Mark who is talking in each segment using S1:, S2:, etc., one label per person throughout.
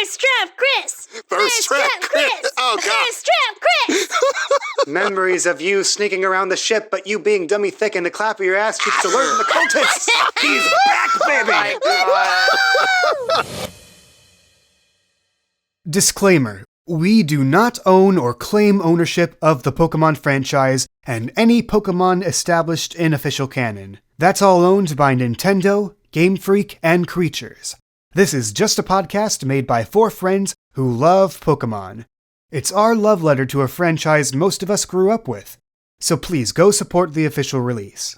S1: Thirst Trap Chris!
S2: Thirst Trap Chris! Oh, God.
S1: Thirst Trap Chris!
S3: Memories of you sneaking around the ship, but you being dummy thick and the clap of your ass cheeks alerting the cultists. He's back, baby!
S2: Oh, my God.
S3: Disclaimer. We do not own or claim ownership of the Pokemon franchise and any Pokemon established in official canon. That's all owned by Nintendo, Game Freak, and Creatures. This is just a podcast made by 4 friends who love Pokemon. It's our love letter to a franchise most of us grew up with, so please go support the official release.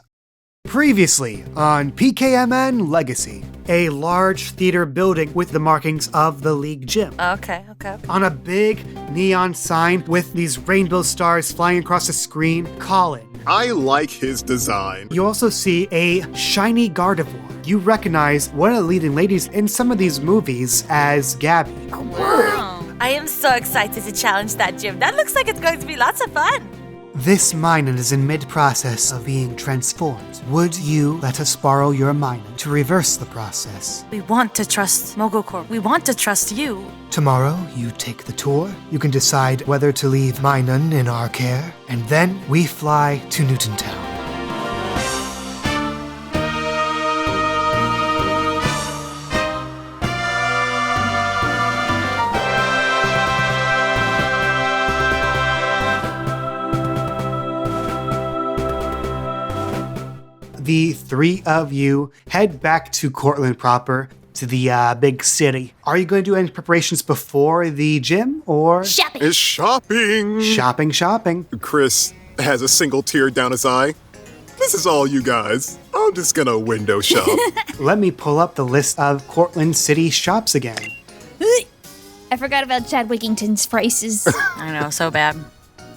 S3: Previously on PKMN Legacy, a large theater building with the markings of the League Gym.
S4: Okay.
S3: On a big neon sign with these rainbow stars flying across the screen, Colin.
S2: I like his design.
S3: You also see a shiny Gardevoir. You recognize one of the leading ladies in some of these movies as Gabby.
S4: Wow. I am so excited to challenge that gym. That looks like it's going to be lots of fun.
S3: This Minun is in mid-process of being transformed. Would you let us borrow your Minun to reverse the process?
S4: We want to trust Mogocorp. We want to trust you.
S3: Tomorrow, you take the tour. You can decide whether to leave Minun in our care, and then we fly to Newton Town. The 3 of you head back to Cortland proper, to the big city. Are you going to do any preparations before the gym, or?
S1: Shopping!
S2: It's shopping.
S3: Shopping.
S2: Chris has a single tear down his eye. This is all you guys. I'm just gonna window shop.
S3: Let me pull up the list of Cortland City shops again.
S1: I forgot about Chad Wigington's prices.
S4: I know, so bad.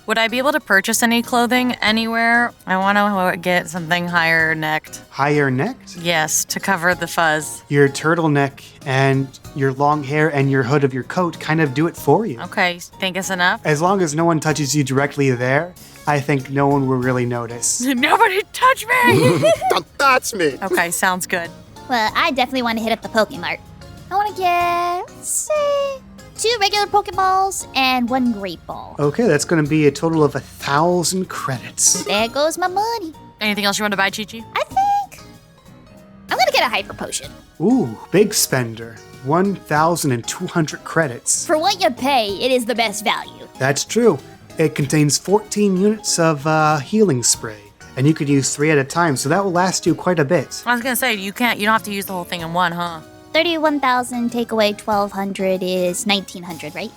S4: Would I be able to purchase any clothing anywhere? I want to get something higher necked.
S3: Higher necked?
S4: Yes, to cover the fuzz.
S3: Your turtleneck and your long hair and your hood of your coat kind of do it for you.
S4: Okay, think it's enough?
S3: As long as no one touches you directly there, I think no one will really notice.
S4: Nobody touch me!
S2: Don't touch me.
S4: Okay, sounds good.
S1: Well, I definitely want to hit up the Pokemart. I want to get, let's say, 2 regular Pokeballs and 1 Great Ball.
S3: Okay, that's going to be a total of 1,000 credits.
S1: There goes my money.
S4: Anything else you want to buy, Chi-Chi?
S1: I think I'm going to get a Hyper Potion.
S3: Ooh, big spender. 1,200 credits.
S1: For what you pay, it is the best value.
S3: That's true. It contains 14 units of healing spray, and you could use 3 at a time, so that will last you quite a bit.
S4: I was going to say, you don't have to use the whole thing in one, huh?
S1: 31,000 take away 1,200 is 1,900, right?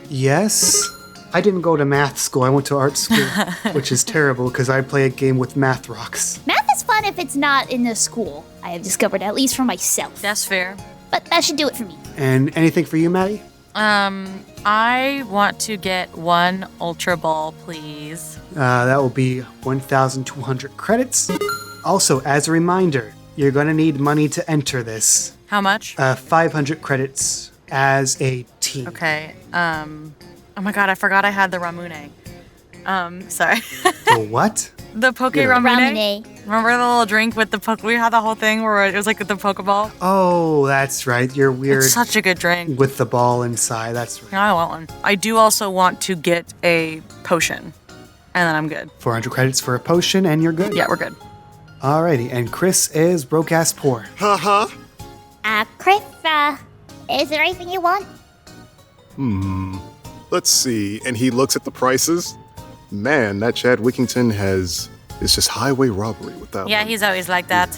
S3: Yes. I didn't go to math school. I went to art school, which is terrible because I play a game with math rocks.
S1: Math is fun if it's not in the school. I have discovered, at least for myself.
S4: That's fair.
S1: But that should do it for me.
S3: And anything for you, Maddie?
S4: I want to get 1 Ultra Ball, please.
S3: That will be 1,200 credits. Also, as a reminder, you're going to need money to enter this.
S4: How much?
S3: 500 credits as a team.
S4: Okay. Oh my god, I forgot I had the Ramune. Sorry.
S3: The what?
S4: The Poke
S3: Yeah.
S4: Ramune.
S1: Ramune.
S4: Remember the little drink with the Poke? We had the whole thing where it was like with the Pokeball.
S3: Oh, that's right. You're weird
S4: It's such a good drink.
S3: with the ball inside. That's right.
S4: I want one. I do also want to get a potion. And then I'm good.
S3: 400 credits for a potion, and you're good.
S4: Yeah, we're good.
S3: Alrighty, and Chris is broke ass poor.
S2: Haha.
S1: Chris, is there anything you want?
S2: Let's see. And he looks at the prices. Man, that Chad Wigington it's just highway robbery with that
S4: Yeah,
S2: one.
S4: he's always like that.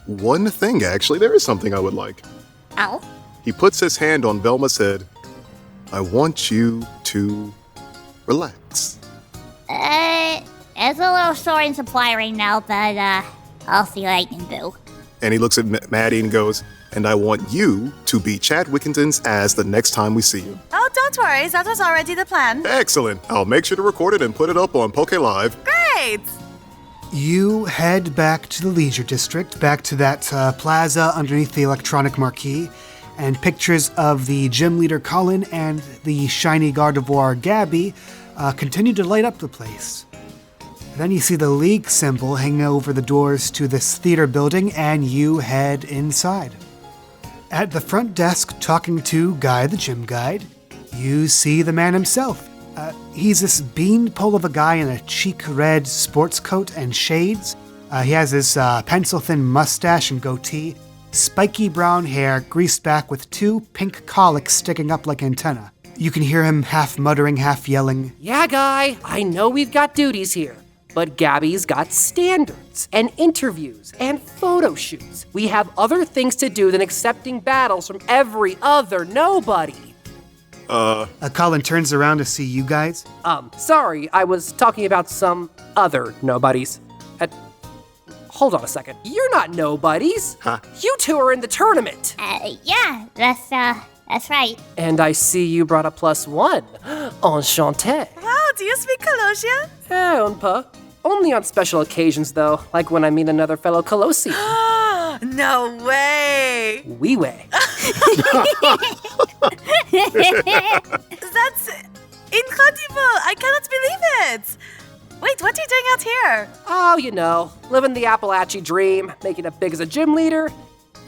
S2: One thing, actually, there is something I would like.
S1: Oh?
S2: He puts his hand on Velma's head. I want you to relax.
S1: It's a little short in supply right now, but, I'll see what I can do.
S2: And he looks at Maddie and goes, and I want you to be Chad Wigington's ass the next time we see you.
S4: Oh, don't worry. That was already the plan.
S2: Excellent. I'll make sure to record it and put it up on Poke Live.
S4: Great.
S3: You head back to the Leisure District, back to that plaza underneath the electronic marquee, and pictures of the Gym Leader Colin and the shiny Gardevoir Gabby continue to light up the place. Then you see the League symbol hanging over the doors to this theater building, and you head inside. At the front desk, talking to Guy the Gym Guide, you see the man himself. He's this beanpole of a guy in a cheek red sports coat and shades. He has his pencil-thin mustache and goatee, spiky brown hair greased back with 2 pink colics sticking up like antennae. You can hear him half muttering, half yelling.
S5: Yeah, Guy, I know we've got duties here, but Gabby's got standards and interviews and photo shoots. We have other things to do than accepting battles from every other nobody.
S3: Colin turns around to see you guys.
S5: Sorry, I was talking about some other nobodies. Hold on a second. You're not nobodies.
S2: Huh?
S5: You two are in the tournament.
S1: Yeah, that's right.
S5: And I see you brought a +1. Enchanté.
S4: Wow, do you speak Colossian?
S5: Un peu. Only on special occasions, though, like when I meet another fellow Colossi.
S4: No way.
S5: Oui way.
S4: That's incredible. I cannot believe it. Wait, what are you doing out here?
S5: Oh, you know, living the Appalachie dream, making it big as a gym leader.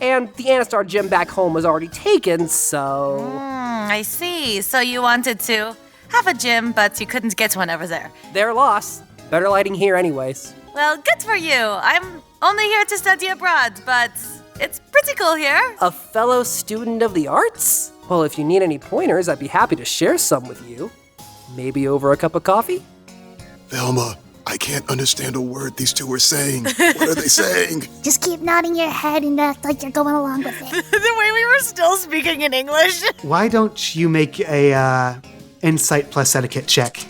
S5: And the Anastar gym back home was already taken, so...
S4: I see. So you wanted to have a gym, but you couldn't get one over there.
S5: Their loss. Better lighting here anyways.
S4: Well, good for you. I'm only here to study abroad, but it's pretty cool here.
S5: A fellow student of the arts? Well, if you need any pointers, I'd be happy to share some with you. Maybe over a cup of coffee?
S2: Velma, I can't understand a word these two are saying. What are they saying?
S1: Just keep nodding your head and act like you're going along with it.
S4: The way we were still speaking in English.
S3: Why don't you make a insight plus etiquette check?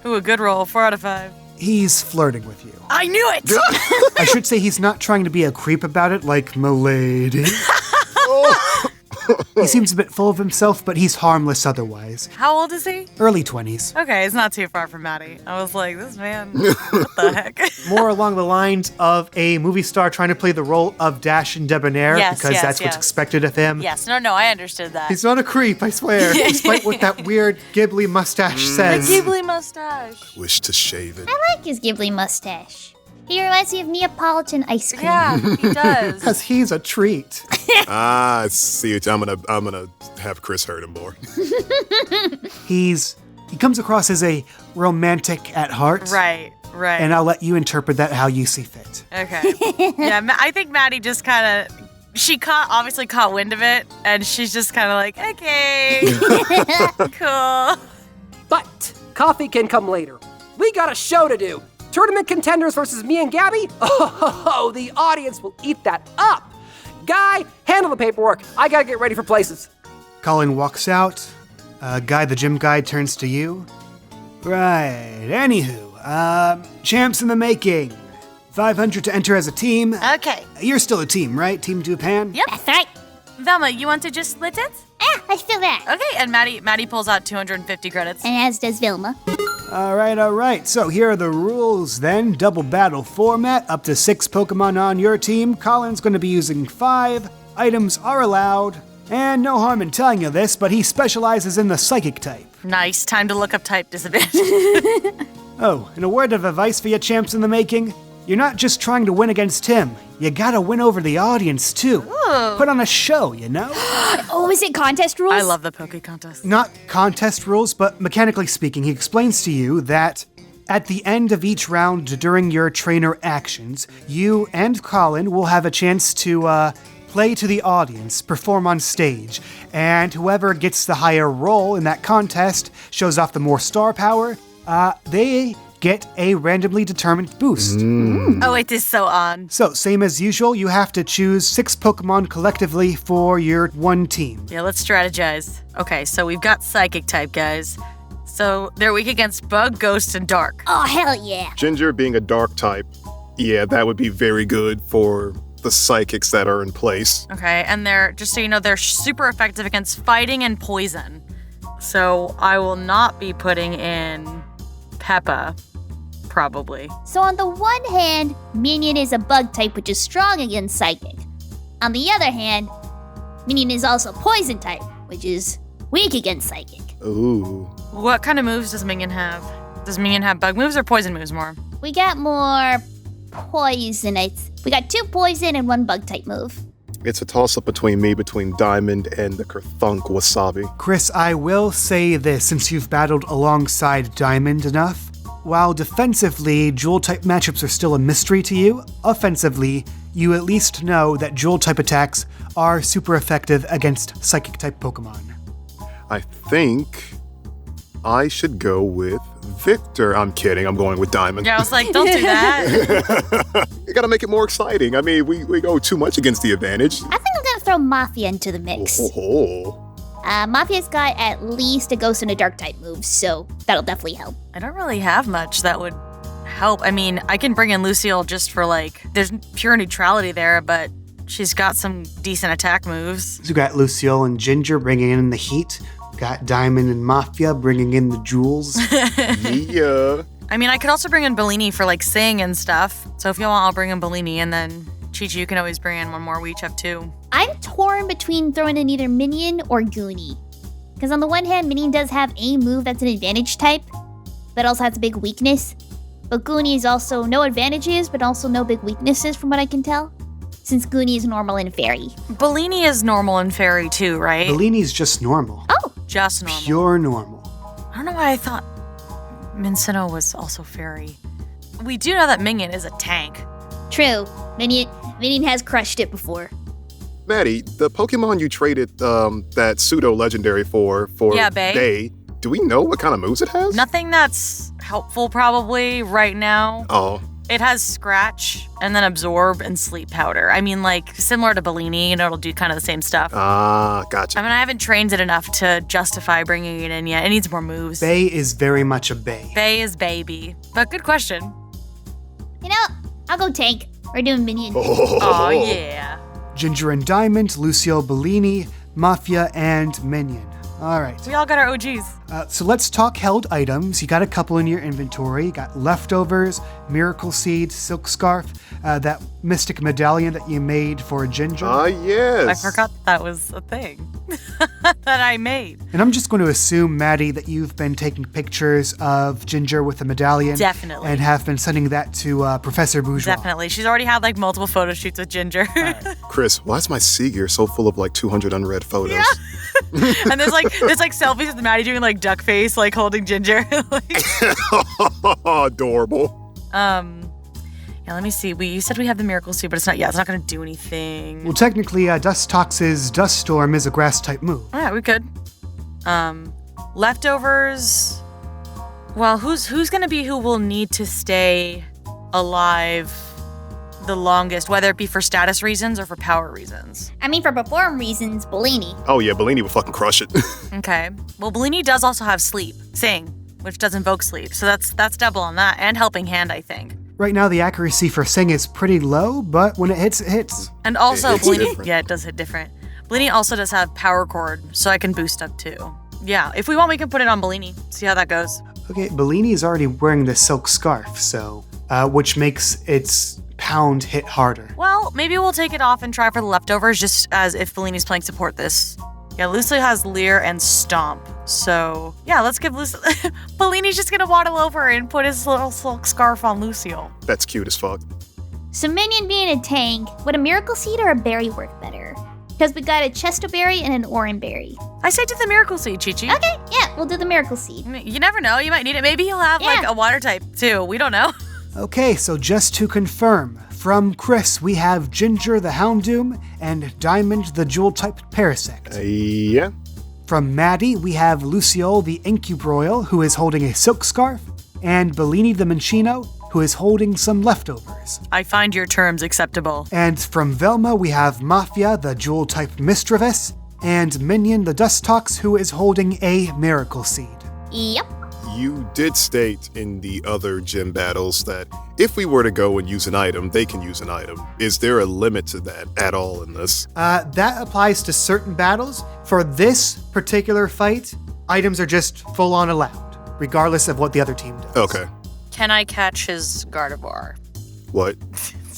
S4: Ooh, a good roll. 4 out of 5.
S3: He's flirting with you.
S4: I knew it!
S3: I should say he's not trying to be a creep about it like milady. He seems a bit full of himself, but he's harmless otherwise.
S4: How old is he?
S3: Early 20s.
S4: Okay, it's not too far from Maddie. I was like, this man, what the heck?
S3: More along the lines of a movie star trying to play the role of Dash and Debonair,
S4: Yes,
S3: because
S4: yes,
S3: that's what's
S4: yes.
S3: expected of him.
S4: Yes, no, I understood that.
S3: He's not a creep, I swear, despite what that weird Ghibli mustache
S4: The
S3: says.
S4: Ghibli mustache.
S2: Wish to shave it.
S1: I like his Ghibli mustache. He reminds me of Neapolitan ice cream.
S4: Yeah, he does.
S3: Because he's a treat.
S2: See what I'm gonna have Chris hurt him more.
S3: He comes across as a romantic at heart.
S4: Right.
S3: And I'll let you interpret that how you see fit.
S4: Okay. Yeah, I think Maddie just kind of, she obviously caught wind of it, and she's just kind of like, okay, cool.
S5: But coffee can come later. We got a show to do. Tournament contenders versus me and Gabby? Oh, the audience will eat that up. Guy, handle the paperwork. I gotta get ready for places.
S3: Colin walks out. Guy the Gym Guide turns to you. Right, anywho, champs in the making. 500 to enter as a team.
S4: Okay.
S3: You're still a team, right? Team Japan?
S4: Yep.
S1: That's right.
S4: Velma, you want to just split it?
S1: Let's do that.
S4: Okay, and Maddie pulls out 250 credits.
S1: And as does Vilma.
S3: All right. So here are the rules then. Double battle format, up to 6 Pokemon on your team. Colin's going to be using 5. Items are allowed. And no harm in telling you this, but he specializes in the Psychic type.
S4: Nice. Time to look up type disadvantage.
S3: Oh, and a word of advice for you champs in the making. You're not just trying to win against him. You gotta win over the audience, too.
S4: Ooh.
S3: Put on a show, you know?
S1: Oh, is it contest rules?
S4: I love the Poke Contest.
S3: Not contest rules, but mechanically speaking, he explains to you that at the end of each round during your trainer actions, you and Colin will have a chance to play to the audience, perform on stage, and whoever gets the higher roll in that contest shows off the more star power, they get a randomly determined boost.
S4: Oh, it is so on.
S3: So, same as usual, you have to choose 6 Pokemon collectively for your one team.
S4: Yeah, let's strategize. Okay, so we've got Psychic type, guys. So they're weak against Bug, Ghost, and Dark.
S1: Oh, hell yeah.
S2: Ginger being a dark type, yeah, that would be very good for the psychics that are in place.
S4: Okay, and they're, just so you know, they're super effective against fighting and poison. So I will not be putting in Peppa, probably.
S1: So on the one hand, Minion is a bug type which is strong against Psychic. On the other hand, Minion is also poison type, which is weak against Psychic.
S2: Ooh.
S4: What kind of moves does Minion have? Does Minion have bug moves or poison moves more?
S1: We got more poison. We got 2 poison and 1 bug type move.
S2: It's a toss-up between Diamond and the Kerthunk Wasabi.
S3: Chris, I will say this since you've battled alongside Diamond enough. While defensively, Jewel-type matchups are still a mystery to you, offensively, you at least know that Jewel-type attacks are super effective against Psychic-type Pokemon.
S2: I think I should go with Victor. I'm kidding, I'm going with Diamond.
S4: Yeah, I was like, don't do that.
S2: You gotta make it more exciting. I mean, we go too much against the advantage.
S1: I think I'm gonna throw Mafia into the mix.
S2: Oh.
S1: Mafia's got at least a Ghost and a Dark type move, so that'll definitely help.
S4: I don't really have much that would help. I mean, I can bring in Lucille just for there's pure neutrality there, but she's got some decent attack moves.
S3: So you got Lucille and Ginger bringing in the heat. Got Diamond and Mafia bringing in the jewels.
S2: Yeah.
S4: I mean, I could also bring in Bellini for Sing and stuff. So if you want, I'll bring in Bellini, and then Chi-Chi, you can always bring in one more. We each have two.
S1: I'm torn between throwing in either Minion or Goonie. Because on the one hand, Minion does have a move that's an advantage type, but also has a big weakness. But Goonie is also no advantages, but also no big weaknesses from what I can tell. Since Goonie is normal and fairy.
S4: Bellini is normal and fairy too, right?
S3: Bellini's just normal.
S1: Oh!
S4: Just normal.
S3: Pure normal.
S4: I don't know why I thought Mincino was also fairy. We do know that Minion is a tank.
S1: True. Minion has crushed it before.
S2: Maddie, the Pokemon you traded that pseudo-legendary for
S4: Yeah, Bay.
S2: do we know what kind of moves it has?
S4: Nothing that's helpful probably right now.
S2: Oh.
S4: It has Scratch and then Absorb and Sleep Powder. I mean, similar to Bellini, it'll do kind of the same stuff.
S2: Ah, gotcha.
S4: I mean, I haven't trained it enough to justify bringing it in yet. It needs more moves.
S3: Bay is very much a Bay.
S4: Bay is baby. But good question.
S1: You know, I'll go tank. We're doing Minion.
S4: Oh, yeah.
S3: Ginger and Diamond, Lucille, Bellini, Mafia, and Minion. All right.
S4: We all got our OGs.
S3: So let's talk held items. You got a couple in your inventory. You got leftovers, Miracle Seed, Silk Scarf, that Mystic Medallion that you made for Ginger.
S2: Ah, yes.
S4: I forgot that was a thing that I made.
S3: And I'm just going to assume, Maddie, that you've been taking pictures of Ginger with the medallion.
S4: Definitely.
S3: And have been sending that to Professor Bourgeois.
S4: Definitely. She's already had multiple photo shoots with Ginger.
S2: Chris, why is my Sea Gear so full of 200 unread photos?
S4: Yeah. And there's selfies with Maddie doing duck face, holding Ginger.
S2: Adorable.
S4: Yeah, let me see. You said we have the Miracle Seed, but it's not going to do anything.
S3: Well, technically, Dustox's Dust Storm is a grass-type move.
S4: All right, we could. Leftovers. Well, who's going to be who will need to stay alive the longest, whether it be for status reasons or for power reasons?
S1: I mean, for perform reasons, Bellini.
S2: Oh yeah, Bellini would fucking crush it.
S4: Okay. Well, Bellini does also have Sing, which does invoke sleep. So that's double on that, and helping hand, I think.
S3: Right now, the accuracy for Sing is pretty low, but when it hits, it hits.
S4: And also,
S2: It's
S4: Bellini,
S2: different.
S4: yeah, it does hit different. Bellini also does have Power Chord, so I can boost up too. Yeah, if we want, we can put it on Bellini. See how that goes.
S3: Okay, Bellini is already wearing the Silk Scarf, so which makes its pound hit harder.
S4: Well, maybe we'll take it off and try for the leftovers, just as if Bellini's playing support this. Yeah, Lucille has Leer and Stomp. So, yeah, let's give Lucille... Bellini's just gonna waddle over and put his little silk scarf on Lucille.
S2: That's cute as fuck.
S1: So Minion being a tank, would a Miracle Seed or a Berry work better? Because we got a Chesto Berry and an Oran Berry.
S4: I say do the Miracle Seed, Chi-Chi.
S1: Okay, yeah, we'll do the Miracle Seed.
S4: You never know, you might need it. Maybe he'll have,
S1: Yeah.
S4: a water type, too. We don't know.
S3: Okay, so just to confirm, from Chris, we have Ginger the Houndoom and Diamond the Jewel-type Parasect.
S2: Yeah.
S3: From Maddie, we have Lucille the Incubroil, who is holding a Silk Scarf, and Bellini the Minccino, who is holding some leftovers.
S4: I find your terms acceptable.
S3: And from Velma, we have Mafia the Jewel-type Misdreavus, and Minion the Dustox, who is holding a Miracle Seed.
S1: Yep.
S2: You did state in the other gym battles that if we were to go and use an item, they can use an item. Is there a limit to that at all in this?
S3: That applies to certain battles. For this particular fight, items are just full-on allowed, regardless of what the other team does.
S2: Okay.
S4: Can I catch his Gardevoir?
S2: What?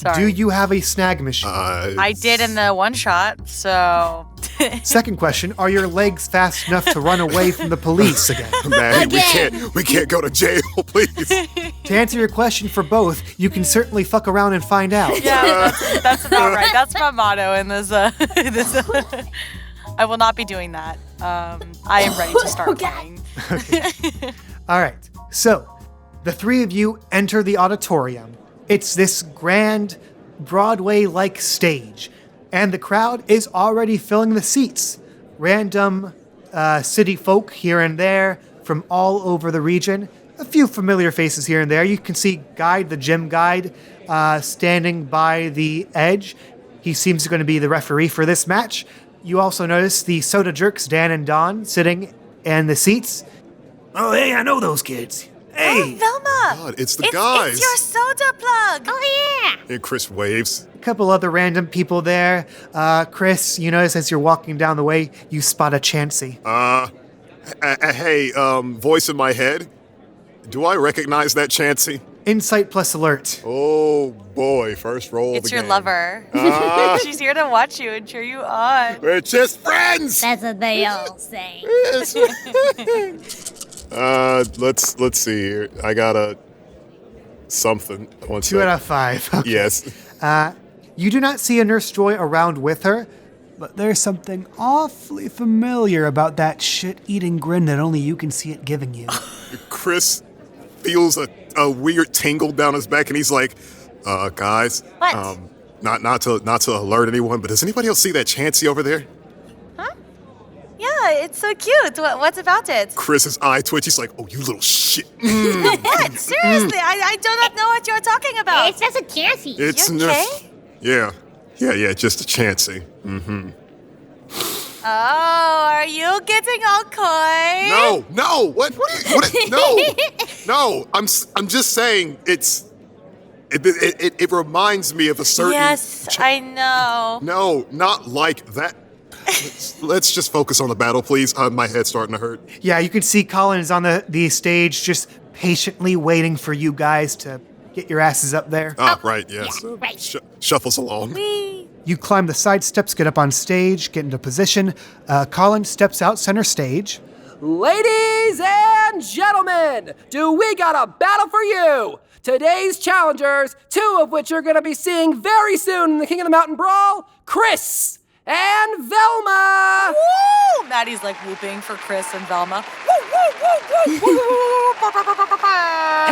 S4: Sorry.
S3: Do you have a snag machine?
S4: I did in the one shot, so.
S3: Second question, are your legs fast enough to run away from the police again?
S2: Man, we can't go to jail, please.
S3: To answer your question for both, you can certainly fuck around and find out.
S4: Yeah, that's about right. That's my motto in this. I will not be doing that. I am ready to start playing.
S3: All right, so the three of you enter the auditorium. It's this grand Broadway-like stage, and the crowd is already filling the seats. Random city folk here and there from all over the region. A few familiar faces here and there. You can see Guide, the gym guide, standing by the edge. He seems going to be the referee for this match. You also notice the soda jerks, Dan and Don, sitting in the seats. Oh, hey, I know those kids. Hey!
S4: Velma!
S2: God, it's the guys.
S4: It's your soda plug!
S1: Oh, yeah.
S2: And Chris waves.
S3: A couple other random people there. Chris, you notice as you're walking down the way, you spot a Chansey.
S2: Hey, voice in my head. Do I recognize that Chansey?
S3: Insight plus alert.
S2: Oh boy, first roll of
S4: It's
S2: the
S4: your
S2: game.
S4: lover. She's here to watch you and cheer you on.
S2: We're just friends.
S1: That's what they all say.
S2: Let's see here. I got a something.
S3: 2 out of 5. Okay.
S2: Yes.
S3: You do not see a Nurse Joy around with her, but there's something awfully familiar about that shit-eating grin that only you can see it giving you.
S2: Chris feels a weird tingle down his back, and he's like, guys,
S4: What?
S2: not to alert anyone, but does anybody else see that Chansey over there?
S4: Yeah, it's so cute. What's about it?
S2: Chris's eye twitch. He's like, oh, you little shit.
S4: What? Seriously, I do not know what you're talking about.
S1: It's just a Chansey.
S2: It's
S4: You okay?
S2: Yeah, just a Chansey. Mm-hmm.
S4: Oh, are you getting all coy?
S2: No, what? No. I'm just saying it reminds me of a certain.
S4: Yes, I know.
S2: No, not like that. Let's just focus on the battle, please. My head's starting to hurt.
S3: Yeah, you can see Colin is on the stage just patiently waiting for you guys to get your asses up there.
S2: Right, yes.
S1: Yeah, right.
S2: Shuffles along.
S3: You climb the side steps, get up on stage, get into position. Colin steps out center stage.
S5: Ladies and gentlemen, do we got a battle for you? Today's challengers, 2 of which you're going to be seeing very soon in the King of the Mountain Brawl, Chris and Velma!
S4: Woo! Maddie's like whooping for Chris and Velma. Woo, woo, woo, woo, woo.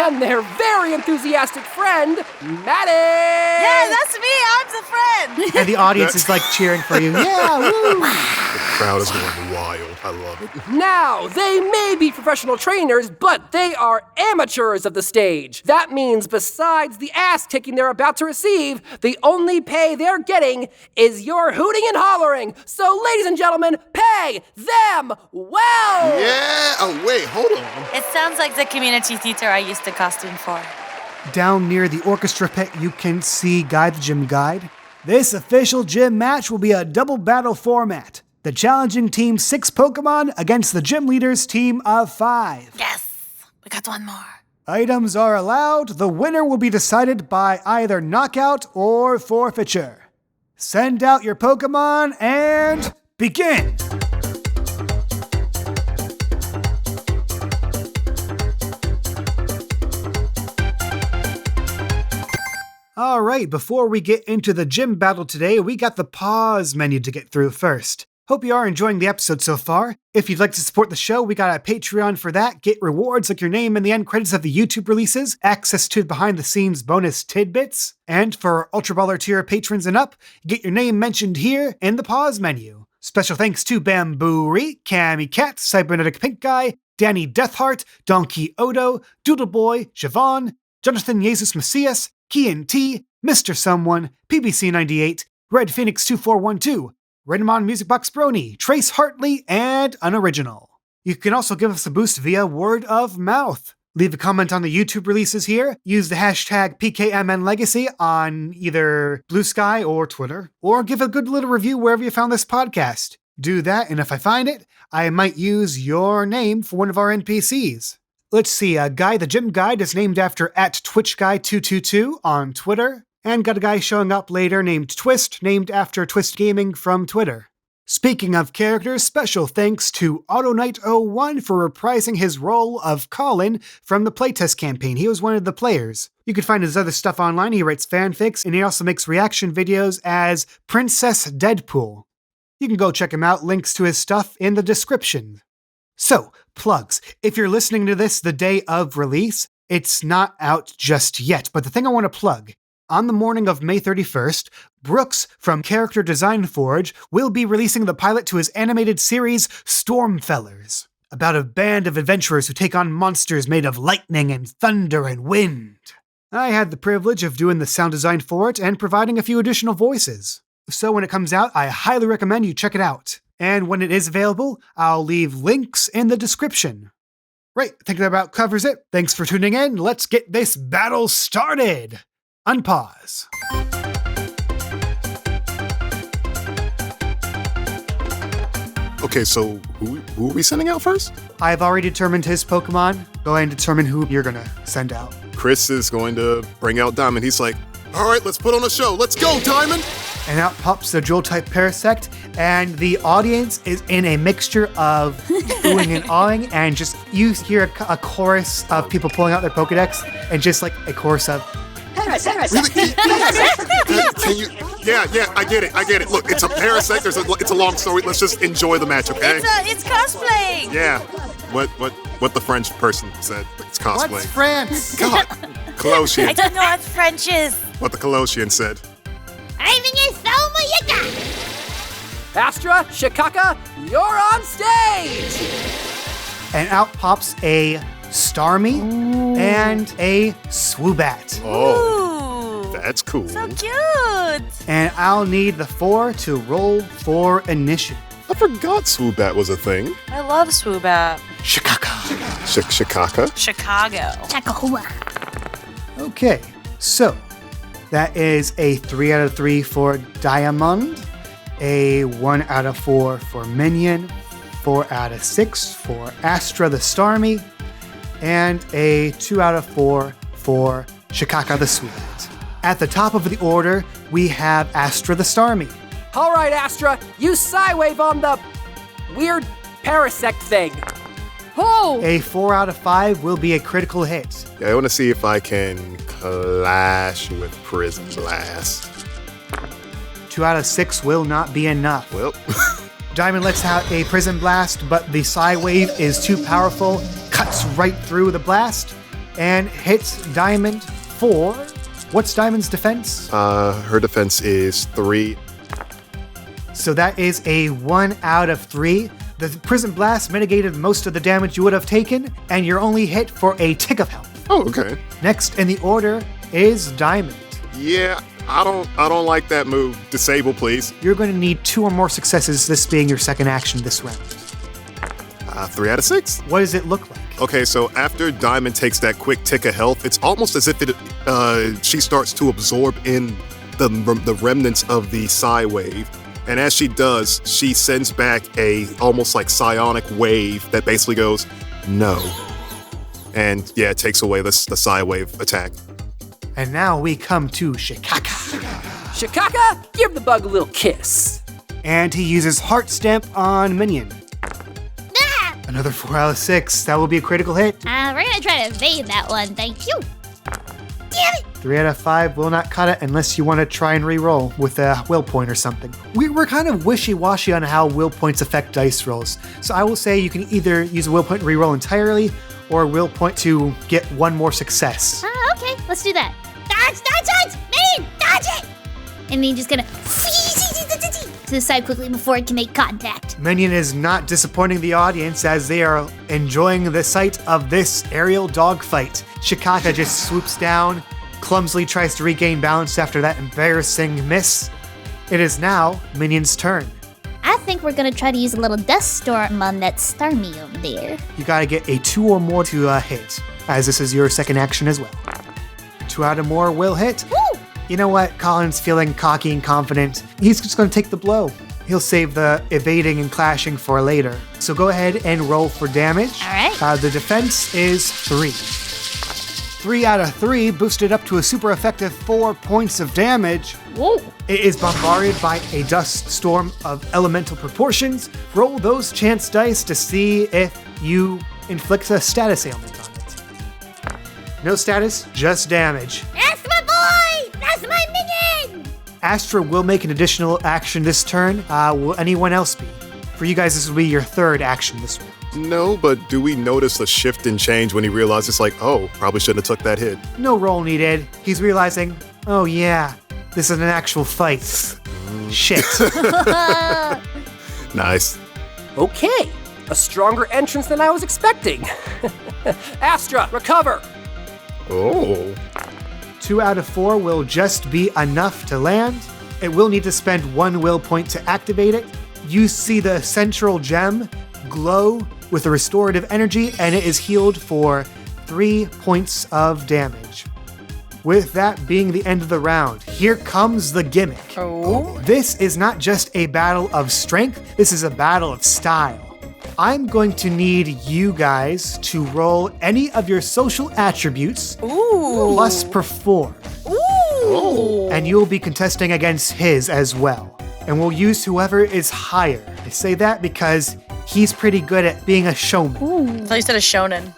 S5: And their very enthusiastic friend, Maddie!
S4: Yeah, that's me. I'm the friend.
S3: And the audience is like cheering for you. Yeah, woo!
S2: The crowd is going wild. I love it.
S5: Now, they may be professional trainers, but they are amateurs of the stage. That means besides the ass-kicking they're about to receive, the only pay they're getting is your hooting and hollering. So, ladies and gentlemen, pay them well!
S2: Yeah. Oh, wait, hold on.
S4: It sounds like the community theater I used to costume for.
S3: Down near the orchestra pit, you can see Guide the Gym Guide. This official gym match will be a double battle format. The challenging team 6 Pokemon against the gym leader's team of 5.
S4: Yes, we got one more.
S3: Items are allowed. The winner will be decided by either knockout or forfeiture. Send out your Pokemon and begin! All right, before we get into the gym battle today, we got the pause menu to get through first. Hope you are enjoying the episode so far. If you'd like to support the show, we got a Patreon for that. Get rewards like your name in the end credits of the YouTube releases, access to behind-the-scenes bonus tidbits, and for Ultra Baller tier patrons and up, get your name mentioned here in the pause menu. Special thanks to Bamboo-Ree, Cammy Cat, Cybernetic Pink Guy, Danny Deathheart, Donkey Odo, Doodle Boy, Javon, Jonathan Jesus Macias, Kian T, Mr. Someone, PBC98, Red Phoenix 2412, Redmond Music Box Brony, Trace Hartley, and Unoriginal. You can also give us a boost via word of mouth. Leave a comment on the YouTube releases here, use the hashtag PKMN Legacy on either Blue Sky or Twitter, or give a good little review wherever you found this podcast. Do that, and if I find it, I might use your name for one of our NPCs. Let's see, Guy the Gym Guide is named after @TwitchGuy222 on Twitter, And got a guy showing up later named Twist, named after Twist Gaming from Twitter. Speaking of characters, special thanks to AutoKnight01 for reprising his role of Colin from the playtest campaign. He was one of the players. You can find his other stuff online. He writes fanfics, and he also makes reaction videos as Princess Deadpool. You can go check him out. Links to his stuff in the description. So, plugs. If you're listening to this the day of release, it's not out just yet, but the thing I want to plug, on the morning of May 31st, Brooks from Character Design Forge will be releasing the pilot to his animated series Stormfellers, about a band of adventurers who take on monsters made of lightning and thunder and wind. I had the privilege of doing the sound design for it and providing a few additional voices. So when it comes out, I highly recommend you check it out. And when it is available, I'll leave links in the description. Right, I think that about covers it. Thanks for tuning in. Let's get this battle started. Unpause.
S2: Okay, so who are we sending out first?
S3: I've already determined his Pokemon. Go ahead and determine who you're gonna send out.
S2: Chris is going to bring out Diamond. He's like, all right, let's put on a show. Let's go, Diamond!
S3: And out pops the Jewel-type Parasect, and the audience is in a mixture of oohing and awing, and just you hear a chorus of people pulling out their Pokedex, and just like a chorus of
S2: Really? Can you? Yeah, I get it. Look, it's a Parasect. It's a long story. Let's just enjoy the match, okay?
S4: It's cosplaying.
S2: Yeah. What the French person said. It's cosplay.
S3: What's France?
S2: God. Colossian.
S4: I don't know what French is.
S2: What the Colossian said.
S5: Astra, Shikaka, you're on stage!
S3: And out pops a Starmie and a Swoobat.
S2: Oh,
S4: Ooh,
S2: that's cool.
S4: so cute.
S3: And I'll need the 4 to roll for initiative.
S2: I forgot Swoobat was a thing.
S4: I love Swoobat.
S3: Shikaka.
S2: Shikaka?
S4: Chicago.
S1: Chakahua.
S3: Okay, so that is a 3 out of 3 for Diamond, a 1 out of 4 for Minion, 4 out of 6 for Astra the Starmie, and a 2 out of 4 for Shikaka the Swoobat. At the top of the order, we have Astra the Starmie.
S5: All right, Astra, use Psywave on the weird Parasect thing. Oh!
S3: A 4 out of 5 will be a critical hit.
S2: Yeah, I want to see if I can clash with Prison Blast.
S3: 2 out of 6 will not be enough.
S2: Well,
S3: Diamond lets out a Prison Blast, but the Psywave is too powerful, cuts right through the blast, and hits Diamond for... What's Diamond's defense?
S2: her defense is 3.
S3: So that is a 1 out of 3. The Prison Blast mitigated most of the damage you would have taken, and you're only hit for a tick of health.
S2: Oh, okay.
S3: Next in the order is Diamond.
S2: Yeah, I don't like that move. Disable, please.
S3: You're going to need 2 or more successes, this being your second action this round.
S2: 3 out of 6.
S3: What does it look like?
S2: Okay, so after Diamond takes that quick tick of health, it's almost as if she starts to absorb in the remnants of the Psy wave. And as she does, she sends back a almost like psionic wave that basically goes, no. And yeah, it takes away the Psy wave attack.
S3: And now we come to Shikaka.
S5: Shikaka, give the bug a little kiss.
S3: And he uses Heart Stamp on Minion. Another 4 out of 6. That will be a critical hit.
S1: We're gonna try to evade that one, thank you. Damn it!
S3: 3 out of 5 will not cut it unless you want to try and re-roll with a will point or something. We're kind of wishy-washy on how will points affect dice rolls. So I will say you can either use a will point and re-roll entirely, or a will point to get 1 more success.
S1: Okay, let's do that. Dodge! Minion, dodge it! And then just gonna to the side quickly before it can make contact.
S3: Minion is not disappointing the audience as they are enjoying the sight of this aerial dogfight. Shikaka just swoops down, clumsily tries to regain balance after that embarrassing miss. It is now Minion's turn.
S1: I think we're gonna try to use a little dust storm on that Starmie over there.
S3: You gotta get a 2 or more to hit, as this is your second action as well. 2 out or more will hit.
S1: Woo!
S3: You know what? Colin's feeling cocky and confident. He's just gonna take the blow. He'll save the evading and clashing for later. So go ahead and roll for damage.
S1: All right.
S3: The defense is 3. 3 out of 3, boosted up to a super effective 4 points of damage.
S1: Whoa.
S3: It is bombarded by a dust storm of elemental proportions. Roll those chance dice to see if you inflict a status ailment on it. No status, just damage.
S1: That's my boy! That's my minion!
S3: Astra will make an additional action this turn. Will anyone else be? For you guys, this will be your third action this round.
S2: No, but do we notice a shift and change when he realizes, like, oh, probably shouldn't have took that hit?
S3: No roll needed. He's realizing, oh yeah, this is an actual fight. Shit.
S2: Nice.
S5: Okay, a stronger entrance than I was expecting. Astra, recover.
S2: Oh.
S3: 2 out of 4 will just be enough to land. It will need to spend 1 will point to activate it. You see the central gem glow with a restorative energy, and it is healed for 3 points of damage. With that being the end of the round, here comes the gimmick.
S4: Oh.
S3: This is not just a battle of strength, this is a battle of style. I'm going to need you guys to roll any of your social attributes
S4: Ooh.
S3: plus perform.
S4: Ooh.
S3: And you'll be contesting against his as well. And we'll use whoever is higher. I say that because he's pretty good at being a showman.
S4: I thought you said a shonen.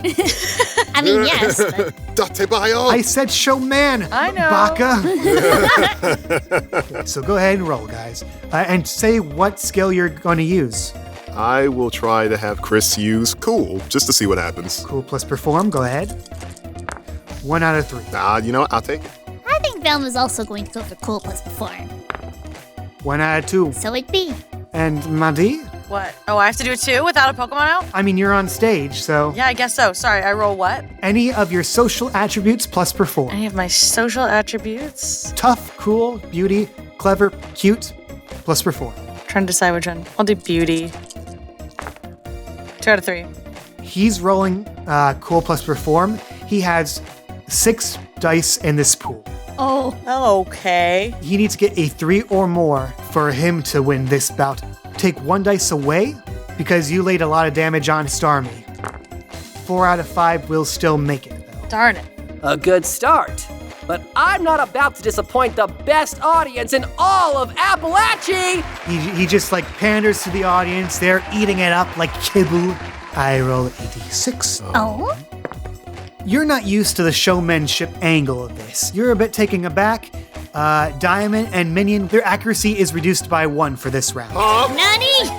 S1: I mean, yes, but
S2: Datebayo.
S3: I said showman,
S4: I know.
S3: Baka. So go ahead and roll, guys. And say what skill you're going to use.
S2: I will try to have Chris use cool, just to see what happens.
S3: Cool plus perform, go ahead. 1 out of 3.
S2: You know what? I'll take it.
S1: I think Velma's also going to go for cool plus perform.
S3: 1 out of 2.
S1: So it be.
S3: And Madi?
S4: What? Oh, I have to do it too without a Pokemon out?
S3: I mean, you're on stage, so
S4: Yeah, I guess so. Sorry, I roll what?
S3: any of your social attributes plus perform.
S4: Any of my social attributes?
S3: Tough, cool, beauty, clever, cute, plus perform.
S4: Trying to decide which one. I'll do beauty. 2 out of 3.
S3: He's rolling cool plus perform. He has 6 dice in this pool.
S1: Oh.
S4: Okay.
S3: He needs to get a 3 or more for him to win this bout. Take 1 dice away because you laid a lot of damage on Starmie. 4 out of 5 will still make it, though.
S4: Darn it.
S5: A good start. But I'm not about to disappoint the best audience in all of Appalachia!
S3: He just like panders to the audience. They're eating it up like kibble. I roll 86.
S1: Oh?
S3: You're not used to the showmanship angle of this. You're a bit taken aback. Diamond and Minion, their accuracy is reduced by 1 for this round.
S1: Nani?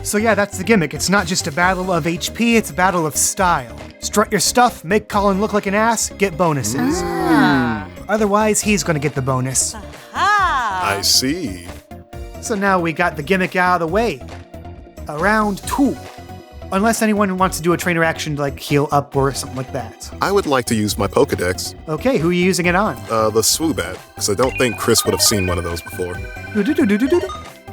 S3: So yeah, that's the gimmick. It's not just a battle of HP, it's a battle of style. Strut your stuff, make Colin look like an ass, get bonuses. Otherwise, he's gonna get the bonus.
S4: Ah.
S2: I see.
S3: So now we got the gimmick out of the way. Round 2. Unless anyone wants to do a trainer action like heal up or something like that.
S2: I would like to use my Pokedex,
S3: Okay, who are you using it on?
S2: the Swoobat, because I don't think Chris would have seen one of those before.
S3: Do-do-do-do-do-do.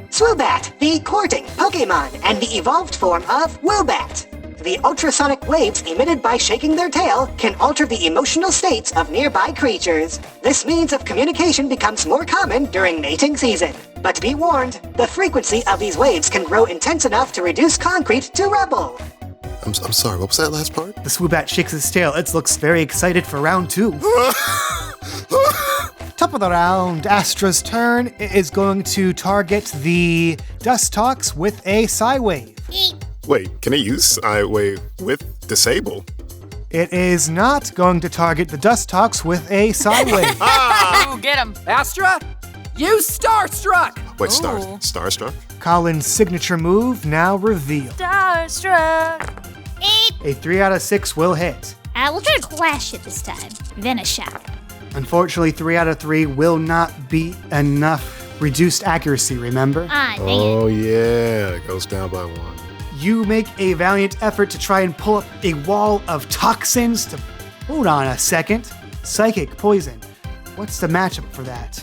S6: Swoobat, the courting Pokemon and the evolved form of Woobat. The ultrasonic waves emitted by shaking their tail can alter the emotional states of nearby creatures. This means of communication becomes more common during mating season. But be warned, the frequency of these waves can grow intense enough to reduce concrete to rubble.
S2: I'm sorry, what was that last part?
S3: The Swoobat shakes his tail. It looks very excited for round 2. Top of the round, Astra's turn. It is going to target the Dustox with a Psywave.
S2: Wait, can I use Psywave with Disable?
S3: It is not going to target the Dustox with a Psywave.
S4: Ooh, get him.
S5: Astra, use Starstruck!
S2: Wait,
S4: Ooh.
S2: Starstruck?
S3: Colin's signature move now revealed.
S4: Starstruck.
S1: 8.
S3: A 3 out of 6 will hit.
S1: We'll try to clash it this time. Then a shot.
S3: Unfortunately, 3 out of 3 will not be enough reduced accuracy, remember?
S1: Ah, dang it.
S2: Oh yeah, it goes down by 1.
S3: You make a valiant effort to try and pull up a wall of toxins to... Hold on a second. Psychic, poison. What's the matchup for that?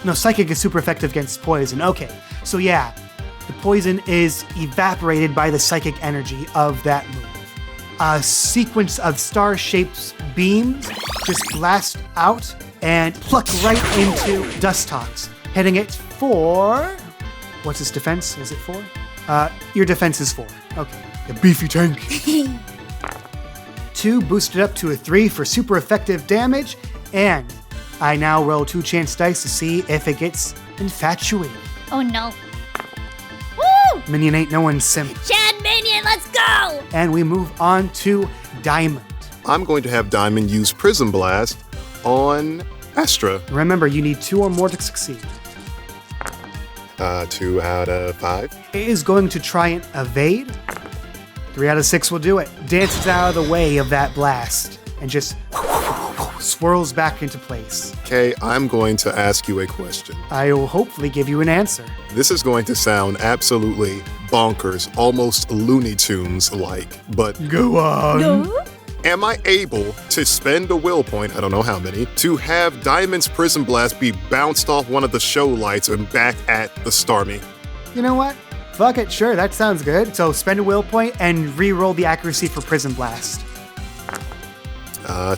S3: No, Psychic is super effective against poison. Okay, so yeah, the poison is evaporated by the psychic energy of that move. A sequence of star-shaped beams just blast out and pluck right into Dustox, hitting it for... What's its defense? Is it 4? Your defense is 4. Okay. The beefy tank. 2 boosted up to a 3 for super effective damage, and I now roll 2 chance dice to see if it gets infatuated.
S1: Oh no. Woo!
S3: Minion ain't no one's sim.
S1: Chad Minion, let's go!
S3: And we move on to Diamond.
S2: I'm going to have Diamond use Prism Blast on Astra.
S3: Remember, you need 2 or more to succeed.
S2: 2 out of 5.
S3: It is going to try and evade. 3 out of 6 will do it. Dances out of the way of that blast and just swirls back into place.
S2: Okay, I'm going to ask you a question.
S3: I will hopefully give you an answer.
S2: This is going to sound absolutely bonkers, almost Looney Tunes-like, but
S3: Go on.
S2: am I able to spend a will point, I don't know how many, to have Diamond's Prism Blast be bounced off one of the show lights and back at the Starmie?
S3: You know what? Fuck it, sure, that sounds good. So spend a will point and re-roll the accuracy for Prism Blast.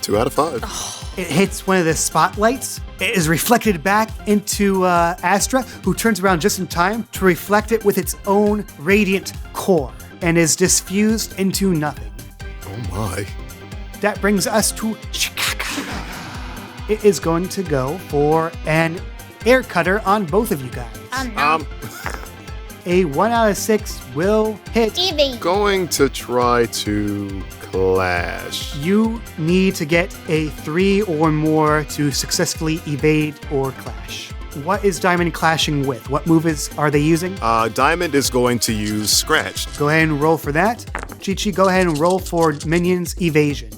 S2: 2 out of 5.
S3: It hits one of the spotlights. It is reflected back into Astra, who turns around just in time to reflect it with its own radiant core and is diffused into nothing.
S2: Oh my.
S3: That brings us to Chicago. It is going to go for an air cutter on both of you guys. A 1 out of 6 will hit.
S1: Evie.
S2: Going to try to clash.
S3: You need to get a 3 or more to successfully evade or clash. What is Diamond clashing with? What moves are they using?
S2: Diamond is going to use Scratch.
S3: Go ahead and roll for that. Chi-Chi, go ahead and roll for Minion's evasion.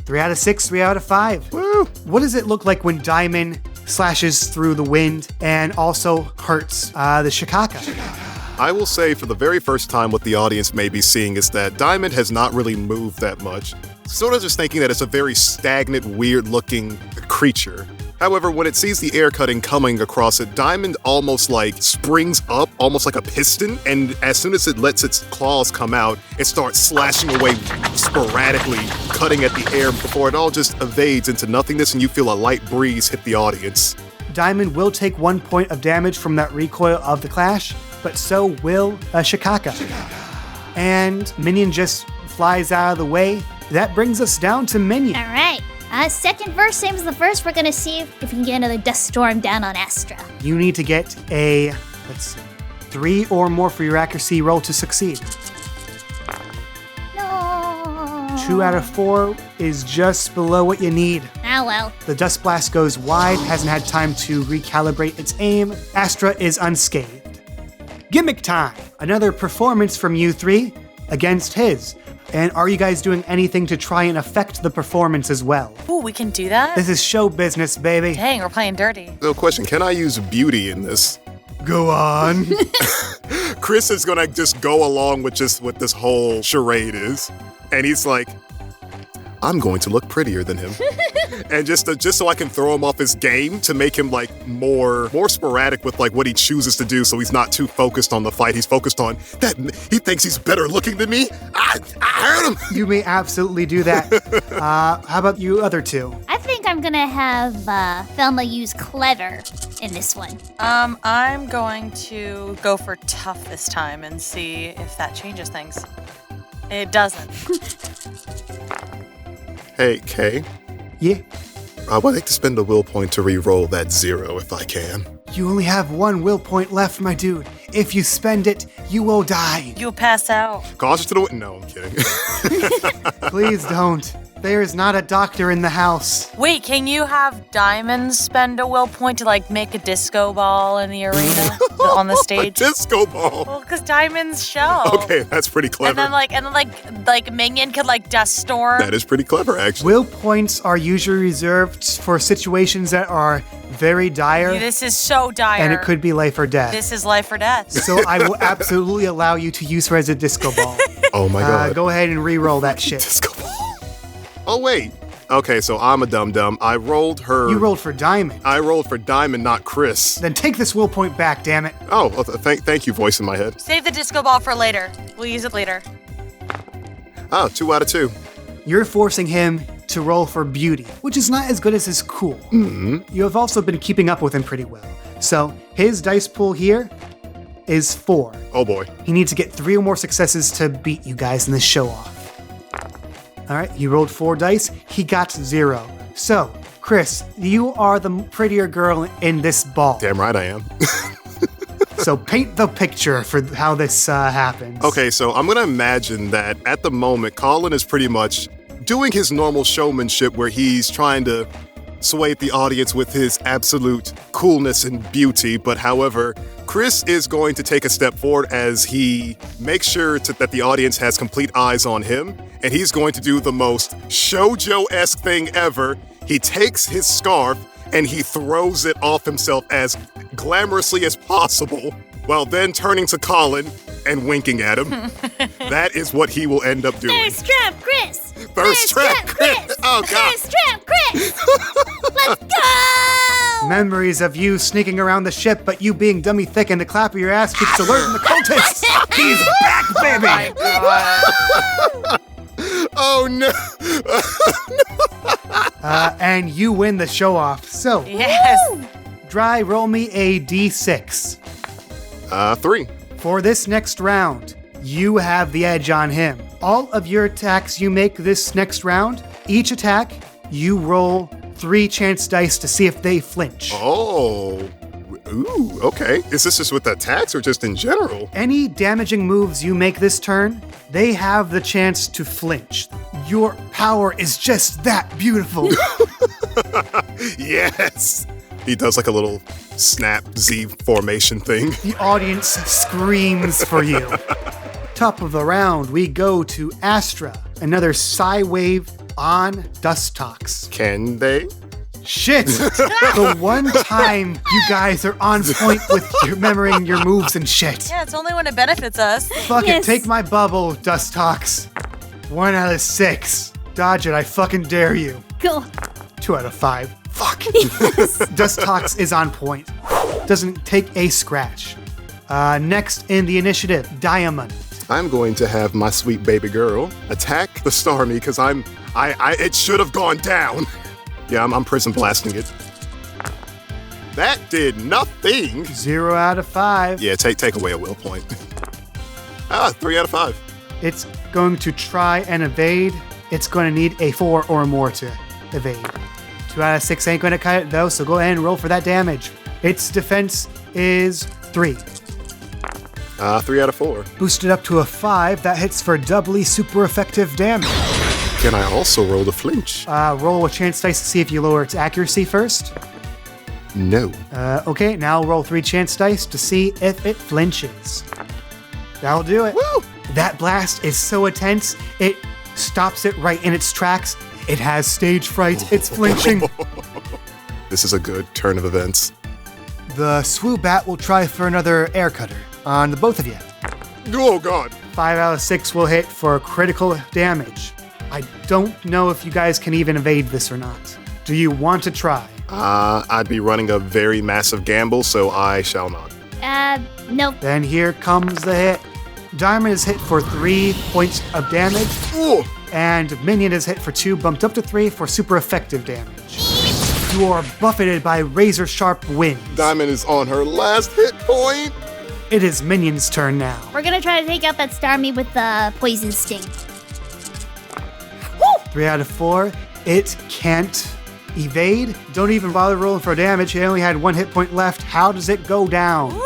S3: 3 out of 6, 3 out of 5.
S2: Woo!
S3: What does it look like when Diamond slashes through the wind and also hurts the Shikaka?
S2: I will say for the very first time what the audience may be seeing is that Diamond has not really moved that much. Sort of just thinking that it's a very stagnant, weird-looking creature. However, when it sees the air cutting coming across it, Diamond almost like springs up, almost like a piston, and as soon as it lets its claws come out, it starts slashing away sporadically, cutting at the air before it all just evades into nothingness and you feel a light breeze hit the audience.
S3: Diamond will take 1 point of damage from that recoil of the clash, but so will Shikaka. And Minion just flies out of the way. That brings us down to Minion.
S1: All right. Second verse, same as the first. We're gonna see if we can get another dust storm down on Astra.
S3: You need to get a, 3 or more for your accuracy roll to succeed.
S1: No.
S3: 2 out of 4 is just below what you need.
S1: Ah well.
S3: The dust blast goes wide, hasn't had time to recalibrate its aim. Astra is unscathed. Gimmick time! Another performance from you 3 against his. And are you guys doing anything to try and affect the performance as well?
S4: Ooh, we can do that?
S3: This is show business, baby.
S4: Dang, we're playing dirty.
S2: So question, can I use beauty in this?
S3: Go on.
S2: Chris is gonna just go along with just what this whole charade is. And he's like, I'm going to look prettier than him. And just so I can throw him off his game to make him like more sporadic with like what he chooses to do, so he's not too focused on the fight. He's focused on that he thinks he's better looking than me. I hurt him.
S3: You may absolutely do that. How about you other two?
S1: I think I'm gonna have Thelma use clever in this one.
S4: I'm going to go for tough this time and see if that changes things. It doesn't.
S2: Hey, Kay.
S3: Yeah?
S2: I would like to spend a will point to re-roll that 0 if I can.
S3: You only have 1 will point left, my dude. If you spend it, you will die.
S4: You'll pass out.
S2: Caution to the wind. No, I'm kidding.
S3: Please don't. There is not a doctor in the house.
S4: Wait, can you have Diamond spend a will point to like make a disco ball in the arena on the
S2: A
S4: stage?
S2: disco ball.
S4: Well, because Diamond's show.
S2: Okay, that's pretty clever.
S4: And then Minion could like dust storm.
S2: That is pretty clever, actually.
S3: Will points are usually reserved for situations that are very dire,
S4: This is so dire.
S3: and it could be life or death.
S4: This is life or death.
S3: So I will absolutely allow you to use her as a disco ball.
S2: Oh my god.
S3: Go ahead and re-roll that shit.
S2: Disco ball. Oh wait. Okay, so I'm a dum-dum. I rolled her.
S3: You rolled for Diamond.
S2: I rolled for Diamond, not Chris.
S3: Then take this will point back, damn it.
S2: Oh, well, thank you, voice in my head.
S4: Save the disco ball for later. We'll use it later.
S2: Oh, 2 out of 2.
S3: You're forcing him to roll for beauty, which is not as good as his cool.
S2: Mm-hmm.
S3: You have also been keeping up with him pretty well. So his dice pool here is 4.
S2: Oh boy.
S3: He needs to get 3 or more successes to beat you guys in this show off. All right, he rolled 4 dice. He got 0. So, Chris, you are the prettier girl in this ball.
S2: Damn right I am.
S3: So paint the picture for how this happens.
S2: Okay, so I'm gonna imagine that at the moment, Colin is pretty much doing his normal showmanship where he's trying to sway the audience with his absolute coolness and beauty. But however, Chris is going to take a step forward as he makes sure that the audience has complete eyes on him. And he's going to do the most shoujo-esque thing ever. He takes his scarf and he throws it off himself as glamorously as possible, while then turning to Colin and winking at him. That is what he will end up doing.
S1: Thirst trap, Chris!
S2: Thirst trap, Chris! Oh, God.
S1: Thirst trap, Chris! Let's go!
S3: Memories of you sneaking around the ship, but you being dummy thick and the clap of your ass keeps alerting the cultists. He's back, baby!
S2: Oh, no.
S3: And you win the show off. So,
S4: Yes.
S3: Dry, roll me a d6.
S2: 3.
S3: For this next round, you have the edge on him. All of your attacks you make this next round, each attack, you roll 3 chance dice to see if they flinch.
S2: Oh. Ooh, okay. Is this just with attacks or just in general?
S3: Any damaging moves you make this turn, they have the chance to flinch. Your power is just that beautiful.
S2: Yes. He does like a little snap Z formation thing.
S3: The audience screams for you. Top of the round, we go to Astra, another psi wave on Dust Talks.
S2: Can they?
S3: Shit! The one time you guys are on point with remembering your moves and shit.
S4: Yeah, it's only when it benefits us.
S3: Fuck it,
S1: Yes.
S3: take my bubble, Dust Talks. 1 out of 6. Dodge it, I fucking dare you.
S1: Cool.
S3: 2 out of 5. Fuck. Dust Talks is on point. Doesn't take a scratch. Next in the initiative, Diamond.
S2: I'm going to have my sweet baby girl attack the Starmie because it should have gone down. Yeah, I'm prison blasting it. That did nothing.
S3: 0 out of 5.
S2: Yeah, take away a will point. 3 out of 5.
S3: It's going to try and evade. It's going to need a 4 or more to evade. 2 out of 6 ain't going to cut it though, so go ahead and roll for that damage. Its defense is 3.
S2: 3 out of 4.
S3: Boosted up to a 5, that hits for doubly super effective damage.
S2: Can I also roll the flinch?
S3: Roll a chance dice to see if you lower its accuracy first.
S2: No.
S3: Okay, now roll 3 chance dice to see if it flinches. That'll do it.
S2: Woo!
S3: That blast is so intense, it stops it right in its tracks. It has stage fright. It's flinching.
S2: This is a good turn of events.
S3: The Swoobat will try for another air cutter on the both of you.
S2: Oh, God.
S3: 5 out of 6 will hit for critical damage. I don't know if you guys can even evade this or not. Do you want to try?
S2: I'd be running a very massive gamble, so I shall not.
S1: Nope.
S3: Then here comes the hit. Diamond is hit for 3 points of damage,
S2: Ooh.
S3: and Minion is hit for 2, bumped up to 3 for super effective damage. You are buffeted by razor-sharp winds.
S2: Diamond is on her last hit point.
S3: It is Minion's turn now.
S1: We're gonna try to take out that Starmie with the poison sting.
S3: 3 out of 4. It can't evade. Don't even bother rolling for damage. It only had 1 hit point left. How does it go down?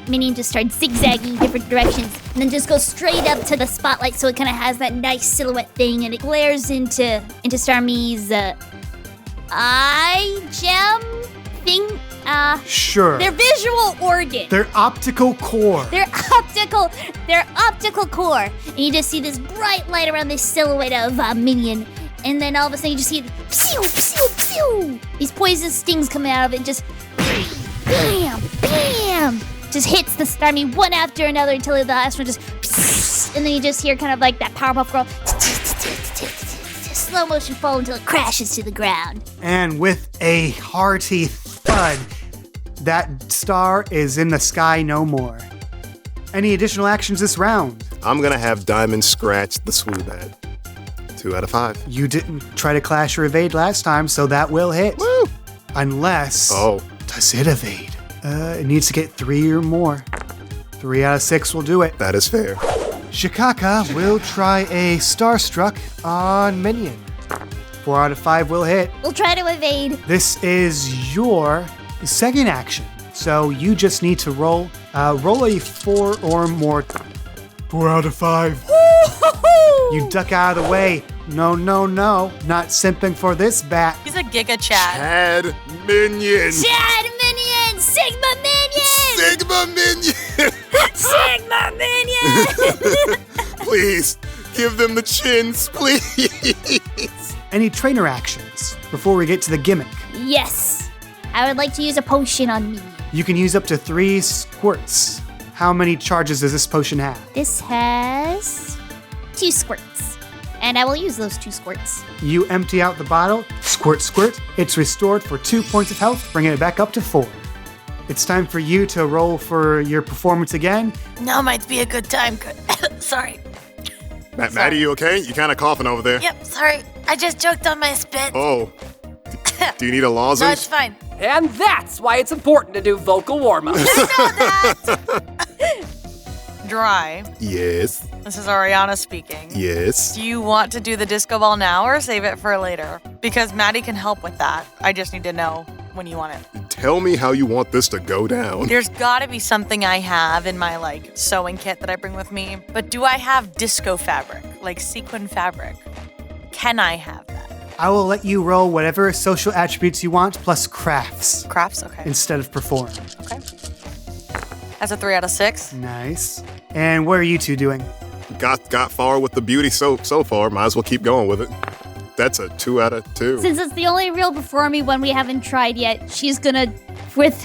S1: Minion just starts zigzagging different directions and then just goes straight up to the spotlight so it kind of has that nice silhouette thing and it glares into Starmie's eye gem thing.
S3: Sure.
S1: Their visual organ.
S3: Their optical core.
S1: Their optical core. And you just see this bright light around this silhouette of Minion. And then all of a sudden you just see pew, pew, pew. These poison stings coming out of it and just bam, bam. Just hits the Starmie one after another until the last one just and then you just hear kind of like that Powerpuff Girl slow motion fall until it crashes to the ground.
S3: And with a hearty thud, that star is in the sky no more. Any additional actions this round?
S2: I'm going to have Diamond scratch the Swoobat. 2 out of 5.
S3: You didn't try to clash or evade last time, so that will hit.
S2: Woo!
S3: Unless...
S2: Oh.
S3: Does it evade? It needs to get 3 or more. 3 out of 6 will do it.
S2: That is fair.
S3: Shikaka will try a Starstruck on Minion. 4 out of 5 will hit.
S1: We'll try to evade.
S3: This is your second action. So you just need to roll a 4 or more. 4 out of 5. You duck out of the way. No. Not simping for this bat.
S4: He's a Giga Chad.
S2: Chad Minion.
S1: Chad Minion! Sigma Minion!
S2: Sigma Minion.
S1: Sigma Minion!
S2: Please, give them the chins, please.
S3: Any trainer actions before we get to the gimmick?
S1: Yes. I would like to use a potion on me.
S3: You can use up to 3 squirts. How many charges does this potion have?
S1: This has 2 squirts. And I will use those 2 squirts.
S3: You empty out the bottle, squirt. It's restored for 2 points of health, bringing it back up to 4. It's time for you to roll for your performance again.
S4: Now might be a good time. Sorry.
S2: Maddie, you okay? You kind of coughing over there.
S4: Yep, sorry. I just choked on my spit.
S2: Oh. Do you need a lozenge?
S4: No, it's fine.
S5: And that's why it's important to do vocal warm-ups.
S4: Dry.
S2: Yes.
S4: This is Ariana speaking.
S2: Yes.
S4: Do you want to do the disco ball now or save it for later? Because Maddie can help with that. I just need to know when you want it.
S2: Tell me how you want this to go down.
S4: There's gotta be something I have in my sewing kit that I bring with me. But do I have disco fabric? Like sequin fabric? Can I have that?
S3: I will let you roll whatever social attributes you want, plus crafts,
S4: Crafts? Okay.
S3: instead of perform.
S4: Okay. That's a 3 out of 6.
S3: Nice. And what are you two doing?
S2: Got far with the beauty so far. Might as well keep going with it. That's a 2 out of 2.
S1: Since it's the only real performing one we haven't tried yet, she's gonna, with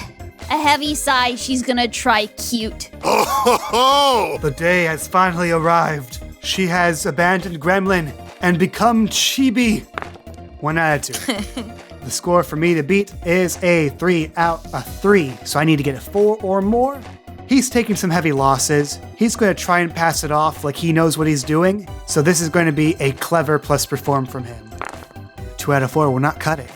S1: a heavy sigh, she's gonna try cute.
S2: Oh!
S3: The day has finally arrived. She has abandoned Gremlin and become Chibi. 1 out of 2. The score for me to beat is a 3 out of 3, so I need to get a 4 or more. He's taking some heavy losses. He's going to try and pass it off like he knows what he's doing, so this is going to be a clever plus perform from him. 2 out of 4 will not cut it.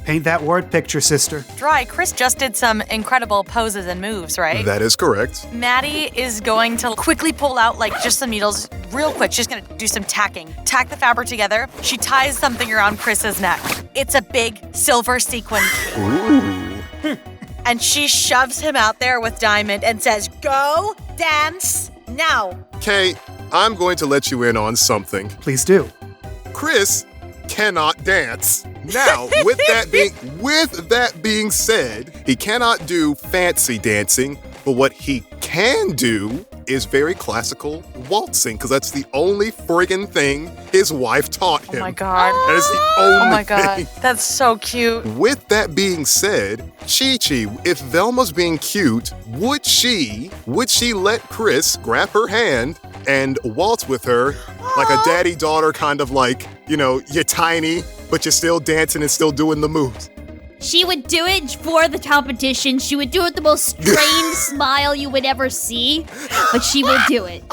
S3: Paint that word picture, sister.
S4: Dry, Chris just did some incredible poses and moves, right?
S2: That is correct.
S4: Maddie is going to quickly pull out just some needles real quick. She's going to do some tacking. Tack the fabric together. She ties something around Chris's neck. It's a big silver sequin.
S2: Ooh.
S4: And she shoves him out there with Diamond and says, "Go dance now."
S2: Kay, I'm going to let you in on something.
S3: Please do.
S2: Chris cannot dance. Now, with that being said, he cannot do fancy dancing, but what he can do is very classical waltzing, because that's the only friggin' thing his wife taught him.
S4: Oh my God.
S2: That is the only
S4: Oh my God.
S2: thing.
S4: That's so cute.
S2: With that being said, Chi-Chi, if Velma's being cute, would she let Chris grab her hand and waltz with her like a daddy-daughter kind of you're tiny, but you're still dancing and still doing the moves?
S1: She would do it for the competition. She would do it with the most strained smile you would ever see, but she will do it.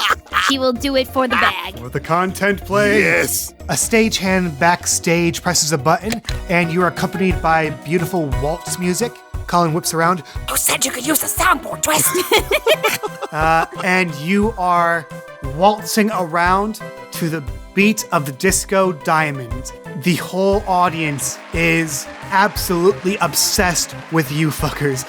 S1: She will do it for the bag.
S3: For the content play.
S2: Yes.
S3: A stagehand backstage presses a button, and you are accompanied by beautiful waltz music. Colin whips around.
S5: Who said you could use the soundboard, Twist?
S3: And you are waltzing around to the beat of the Disco Diamond. The whole audience is absolutely obsessed with you fuckers.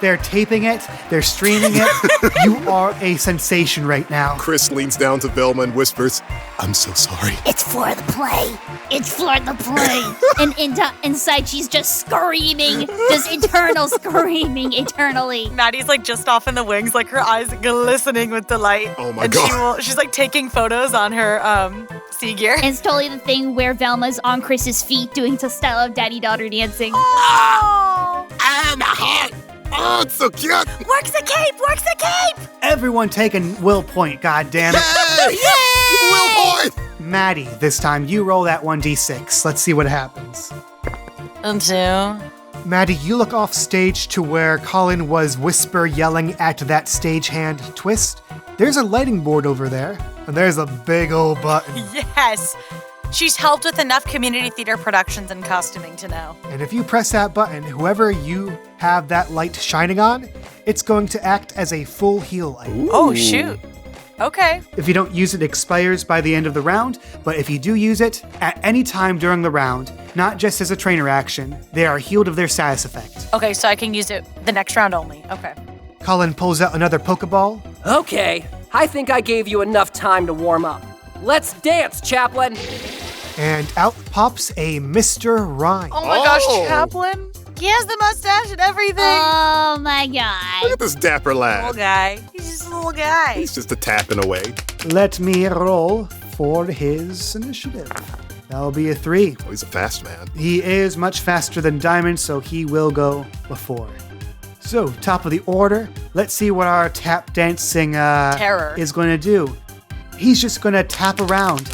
S3: They're taping it, they're streaming it. You are a sensation right now.
S2: Chris leans down to Velma and whispers, "I'm so sorry."
S1: It's for the play. It's for the play. And inside she's just screaming, just eternal screaming eternally.
S4: Maddie's just off in the wings, her eyes glistening with delight.
S2: Oh my
S4: and
S2: God.
S4: She's taking photos on her sea gear.
S1: And it's totally the thing where Velma's on Chris's feet doing the style of daddy-daughter dancing.
S4: Oh!
S2: And a heart. Oh, it's so cute.
S4: Works the cape! Works the cape!
S3: Everyone take a will point, goddammit.
S2: Yay! Will point.
S3: Maddie, this time you roll that 1d6. Let's see what happens.
S4: And 2.
S3: Maddie, you look off stage to where Colin was whisper yelling at that stagehand Twist. There's a lighting board over there, and there's a big old button.
S4: Yes! She's helped with enough community theater productions and costuming to know.
S3: And if you press that button, whoever you have that light shining on, it's going to act as a full heal light.
S4: Oh, shoot. Okay.
S3: If you don't use it, it expires by the end of the round, but if you do use it at any time during the round, not just as a trainer action, they are healed of their status effect.
S4: Okay, so I can use it the next round only. Okay.
S3: Colin pulls out another Pokeball.
S5: Okay, I think I gave you enough time to warm up. Let's dance, Chaplain.
S3: And out pops a Mr. Rhyme.
S4: Oh my gosh, Chaplain. He has the mustache and everything.
S1: Oh my
S2: Look
S1: god.
S2: at this dapper lad.
S4: Little guy. He's just a little guy.
S2: He's just a tapping away.
S3: Let me roll for his initiative. That'll be a 3.
S2: Oh, he's a fast man.
S3: He is much faster than Diamond, so he will go before. So, top of the order, let's see what our tap dancing
S4: Terror.
S3: is going to do. He's just going to tap around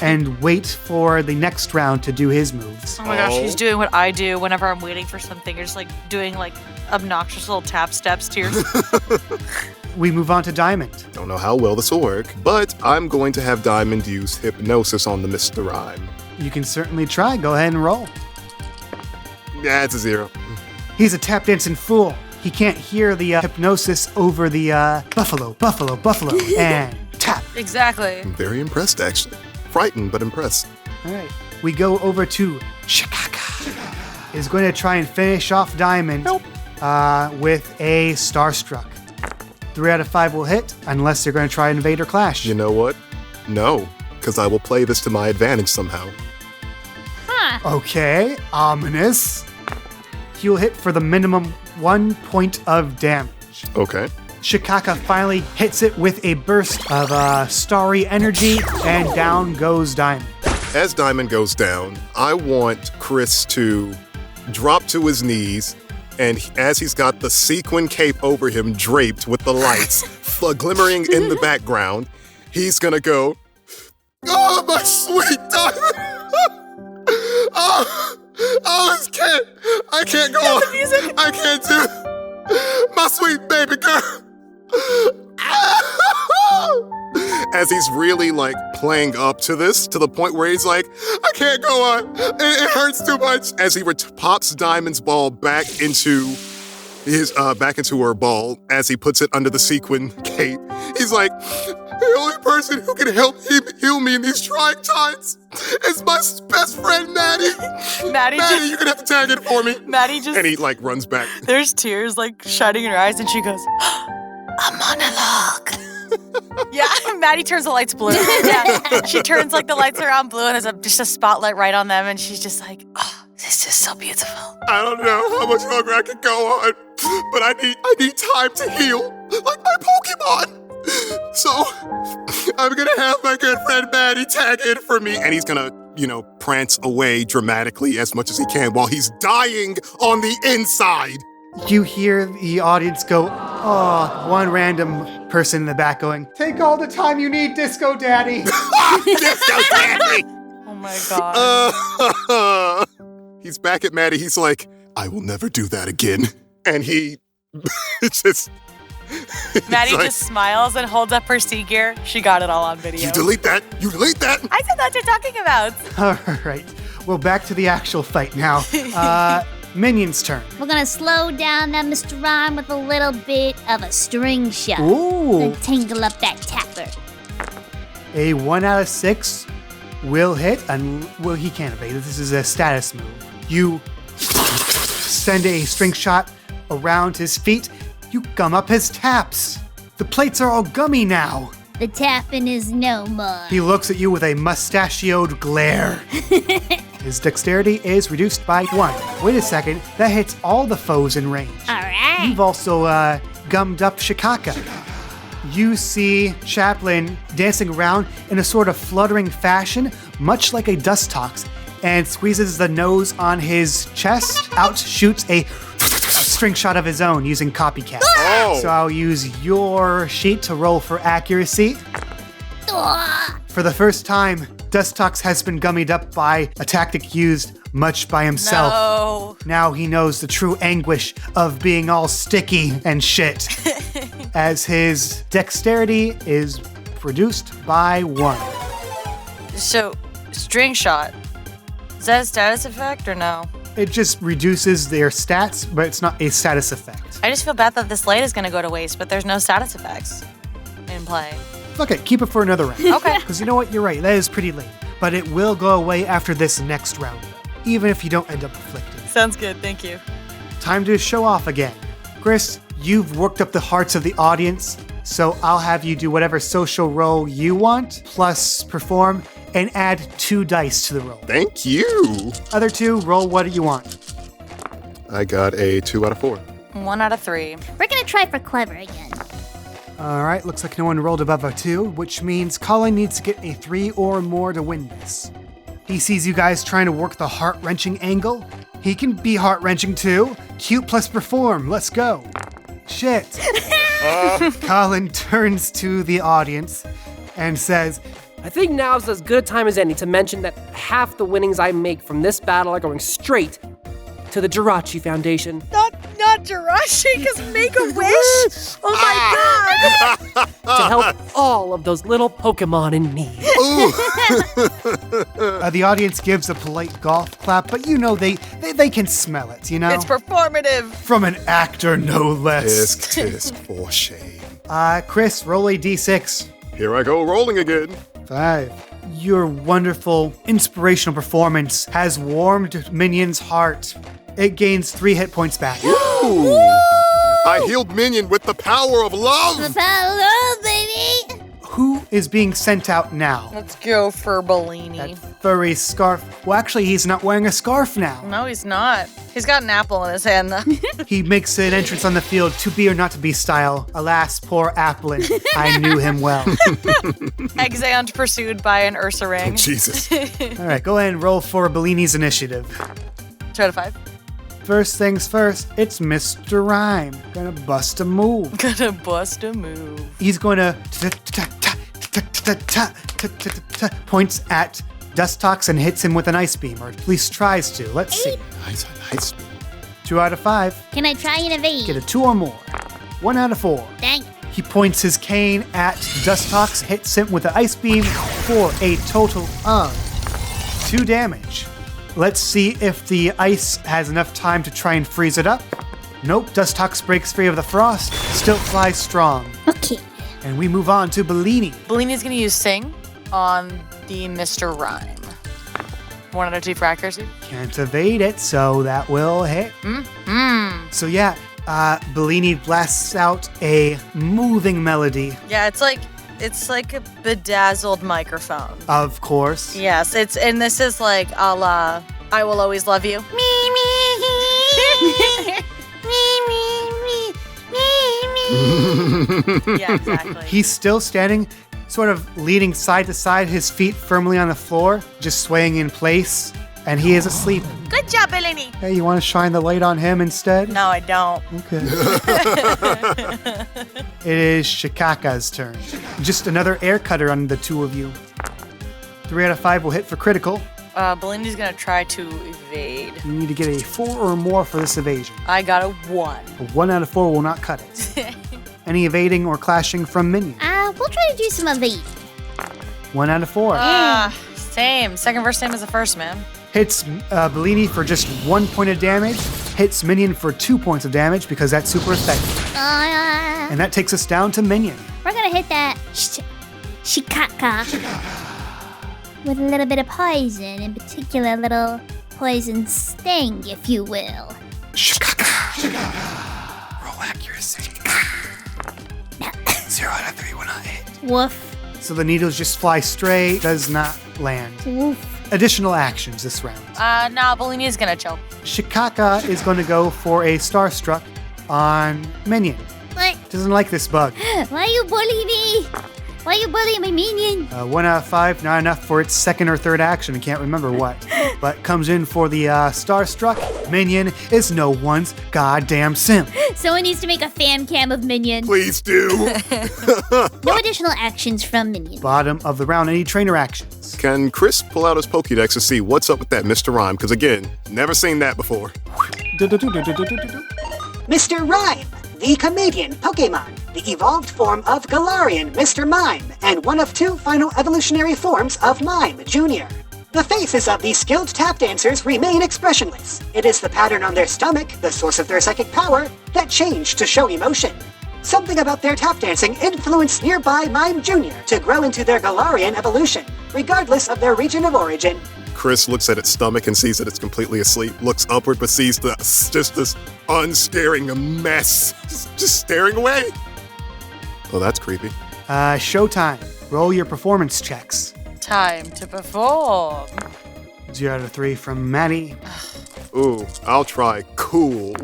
S3: and wait for the next round to do his moves.
S4: Oh my gosh, he's doing what I do whenever I'm waiting for something. You're just like doing like obnoxious little tap steps to your...
S3: We move on to Diamond.
S2: Don't know how well this will work, but I'm going to have Diamond use Hypnosis on the Mr. Rhyme.
S3: You can certainly try. Go ahead and roll.
S2: Yeah, it's a 0.
S3: He's a tap dancing fool. He can't hear the hypnosis over the buffalo, and tap.
S4: Exactly.
S2: I'm very impressed, actually. Frightened, but impressed.
S3: All right. We go over to Chicago. Is going to try and finish off Diamond with a Starstruck. 3 out of 5 will hit unless they're going to try Invade or Clash.
S2: You know what? No, because I will play this to my advantage somehow.
S3: Okay, ominous. He'll hit for the minimum 1 point of damage.
S2: Okay.
S3: Shikaka finally hits it with a burst of starry energy, and down goes Diamond.
S2: As Diamond goes down, I want Chris to drop to his knees, and as he's got the sequin cape over him draped with the lights glimmering in the background, he's gonna go, "Oh, my sweet Diamond! I can't go on. I can't do it. My sweet baby girl." As he's really like playing up to this, to the point where he's like, "I can't go on. It hurts too much." As he pops Diamond's ball back into her ball, as he puts it under the sequin cape, he's like, "The only person who can help heal me in these trying times is my best friend, Maddie. Maddie, you're gonna have to tag it for me."
S4: Maddie just...
S2: And he like runs back.
S4: There's tears like shining in her eyes, and she goes, "A monologue." Yeah, Maddie turns the lights blue. Yeah, she turns like the lights around blue, and there's just a spotlight right on them, and she's just like, "Oh, this is so beautiful."
S2: I don't know how much longer I can go on, but I need time to heal, like my Pokemon. So I'm gonna have my good friend Maddie tag in for me, and he's gonna, prance away dramatically as much as he can while he's dying on the inside.
S3: You hear the audience go, "Oh," one random person in the back going, "Take all the time you need, Disco Daddy."
S2: Disco Daddy!
S4: Oh my god.
S2: He's back at Maddie. He's like, "I will never do that again." And he just...
S4: Maddie
S2: like,
S4: just smiles and holds up her sea gear. She got it all on video.
S2: You delete that.
S4: I said that's what you're talking about.
S3: All right. Well, back to the actual fight now. Minion's turn.
S1: We're gonna slow down that Mr. Rhyme with a little bit of a string shot.
S3: Ooh.
S1: And tangle up that tapper.
S3: A 1 out of 6 will hit, and he can't evade. This is a status move. You send a string shot around his feet. You gum up his taps. The plates are all gummy now.
S1: The tapping is no more.
S3: He looks at you with a mustachioed glare. His dexterity is reduced by 1. Wait a second, that hits all the foes in range.
S1: All right.
S3: You've also gummed up Shikaka. You see Chaplin dancing around in a sort of fluttering fashion, much like a dust tox, and squeezes the nose on his chest. Out shoots a string shot of his own using Copycat.
S2: Oh.
S3: So I'll use your sheet to roll for accuracy. For the first time, Dustox has been gummied up by a tactic used much by himself.
S4: No.
S3: Now he knows the true anguish of being all sticky and shit. As his dexterity is reduced by 1.
S4: So, string shot. Is that a status effect or no?
S3: It just reduces their stats, but it's not a status effect.
S4: I just feel bad that this light is going to go to waste, but there's no status effects in play.
S3: Fuck it, keep it for another round.
S4: Okay.
S3: Because you know what, you're right, that is pretty lame. But it will go away after this next round, even if you don't end up afflicted.
S4: Sounds good, thank you.
S3: Time to show off again. Chris, you've worked up the hearts of the audience, so I'll have you do whatever social role you want, plus perform, and add 2 dice to the roll.
S2: Thank you.
S3: Other 2, roll what you want.
S2: I got a 2 out of 4.
S4: 1 out of 3.
S1: We're gonna try for clever again.
S3: Alright, looks like no one rolled above a 2, which means Colin needs to get a 3 or more to win this. He sees you guys trying to work the heart-wrenching angle. He can be heart-wrenching too. Cute plus perform, let's go. Shit. Colin turns to the audience and says,
S5: I think now's as good a time as any to mention that half the winnings I make from this battle are going straight to the Jirachi Foundation.
S4: Not Jirachi, because Make-A-Wish? Oh my god!
S5: To help all of those little Pokemon in need.
S3: the audience gives a polite golf clap, but you know they can smell it, you know?
S4: It's performative.
S3: From an actor, no less.
S2: Tisk, for shame.
S3: Chris, roll a d6.
S2: Here I go rolling again.
S3: 5. Your wonderful, inspirational performance has warmed Minion's heart. It gains 3 hit points back.
S2: Ooh. I healed Minion with the power of love.
S1: Hello, baby!
S3: Who is being sent out now?
S4: Let's go for Bellini.
S3: That furry scarf. Well, actually, he's not wearing a scarf now.
S4: No, he's not. He's got an apple in his hand, though.
S3: He makes an entrance on the field, to be or not to be style. Alas, poor Applin. I knew him well.
S4: Exeunt pursued by an Ursaring.
S2: Jesus.
S3: All right, go ahead and roll for Bellini's initiative.
S4: 2 out of 5.
S3: First things first, it's Mr. Rhyme. Gonna bust a move.
S4: Gonna bust a move.
S3: He's going to points at Dustox and hits him with an ice beam, or at least tries to. Let's see.
S2: Nice.
S3: 2 out of 5.
S1: Can I try and evade?
S3: Get a 2 or more. 1 out of 4.
S1: Dang.
S3: He points his cane at Dustox, hits him with an ice beam for a total of 2 damage. Let's see if the ice has enough time to try and freeze it up. Nope, Dustox breaks free of the frost, still flies strong.
S1: Okay.
S3: And we move on to Bellini.
S4: Bellini's gonna use Sing on the Mr. Rhyme. 1 out of 2 for accuracy.
S3: Can't evade it, so that will hit. So yeah, Bellini blasts out a moving melody,
S4: Yeah, it's like a bedazzled microphone.
S3: of course.
S4: Yes, and this is like a la I Will Always Love You. Yeah, exactly.
S3: He's still standing, sort of leaning side to side, his feet firmly on the floor, just swaying in place, and he is asleep.
S4: Good job, Bellini.
S3: Hey, you want to shine the light on him instead?
S4: No, I don't.
S3: Okay. It is Shikaka's turn. Just another air cutter on the 2 of you. 3 out of 5 will hit for critical.
S4: Bellini's gonna try to evade.
S3: You need to get a 4 or more for this evasion.
S4: I got a 1.
S3: A 1 out of 4 will not cut it. Any evading or clashing from Minion?
S1: We'll try to do some evade.
S3: 1 out of 4.
S4: Same. Second verse, same as the first, man.
S3: Hits Bellini for just 1 point of damage. Hits Minion for 2 points of damage because that's super effective. And that takes us down to Minion.
S1: We're gonna hit that Shikaka with a little bit of poison, in particular, a little poison sting, if you will.
S3: Shikaka. Roll accuracy. 0 out of 3 will not hit.
S1: Woof.
S3: So the needles just fly straight, does not land.
S1: Woof.
S3: Additional actions this round.
S4: No, Bellini's gonna chill.
S3: Shikaka is going to go for a Starstruck on Minion.
S1: What?
S3: Doesn't like this bug.
S1: Why you bully me? Why you bully my minion?
S3: 1 out of 5, not enough for its second or third action. I can't remember what. But comes in for the Starstruck. Minion is no one's goddamn sim.
S1: Someone needs to make a fan cam of Minion.
S2: Please do.
S1: No additional actions from Minion.
S3: Bottom of the round, any trainer actions?
S2: Can Chris pull out his Pokédex to see what's up with that Mr. Rhyme? Because again, never seen that before.
S6: Mr. Rhyme, the comedian Pokemon, the evolved form of Galarian Mr. Mime, and one of 2 final evolutionary forms of Mime Jr. The faces of these skilled tap dancers remain expressionless. It is the pattern on their stomach, the source of their psychic power, that change to show emotion. Something about their tap dancing influenced nearby Mime Jr. to grow into their Galarian evolution, regardless of their region of origin.
S2: Chris looks at its stomach and sees that it's completely asleep, looks upward but sees just this unstaring mess, just staring away. Oh, that's creepy.
S3: Showtime. Roll your performance checks.
S4: Time to perform.
S3: 0 out of 3 from Maddie.
S2: Ooh, I'll try cool.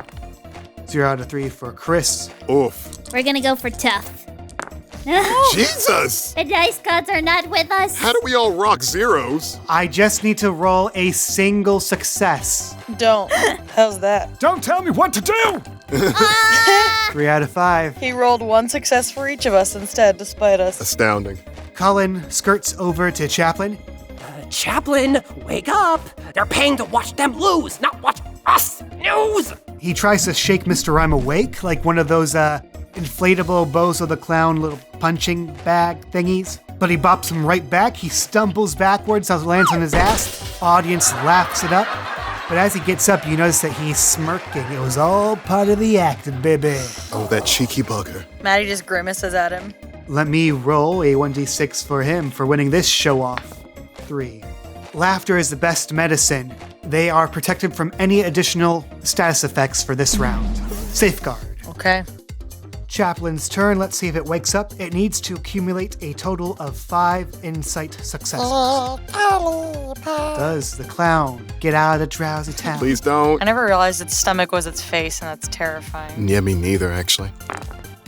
S3: 0 out of 3 for Chris.
S2: Oof.
S1: We're gonna go for tough.
S2: Jesus!
S1: The dice gods are not with us.
S2: How do we all rock zeros?
S3: I just need to roll a single success.
S4: Don't. How's that?
S7: Don't tell me what to do!
S3: 3 out of 5.
S4: He rolled one success for each of us instead, despite us.
S2: Astounding.
S3: Colin skirts over to Chaplin.
S5: Chaplain, wake up! They're paying to watch them lose, not watch us lose!
S3: He tries to shake Mr. Rhyme awake, like one of those inflatable Bozo the Clown little punching bag thingies. But he bops him right back. He stumbles backwards as he lands on his ass. Audience laughs it up. But as he gets up, you notice that he's smirking. It was all part of the act, baby.
S2: Oh, that cheeky bugger.
S4: Maddie just grimaces at him.
S3: Let me roll a 1d6 for him for winning this show off. 3. Laughter is the best medicine. They are protected from any additional status effects for this round. Safeguard.
S4: Okay.
S3: Chaplin's turn. Let's see if it wakes up. It needs to accumulate a total of 5 insight successes. Does the clown get out of the drowsy town?
S2: Please don't.
S4: I never realized its stomach was its face, and that's terrifying.
S2: Yeah, me neither, actually.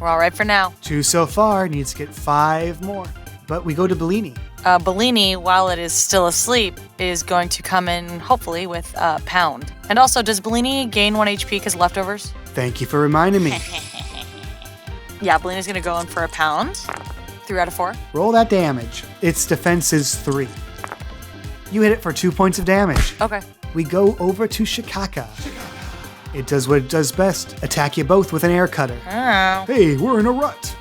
S4: We're all right for now.
S3: 2 so far. Needs to get 5 more. But we go to Bellini.
S4: Bellini, while it is still asleep, is going to come in, hopefully, with a pound. And also, does Bellini gain 1 HP because leftovers?
S3: Thank you for reminding me.
S4: Yeah, Bellini's going to go in for a pound. 3 out of 4.
S3: Roll that damage. Its defense is 3. You hit it for 2 points of damage.
S4: Okay.
S3: We go over to Shikaka. It does what it does best. Attack you both with an air cutter.
S4: Oh.
S3: Hey, we're in a rut.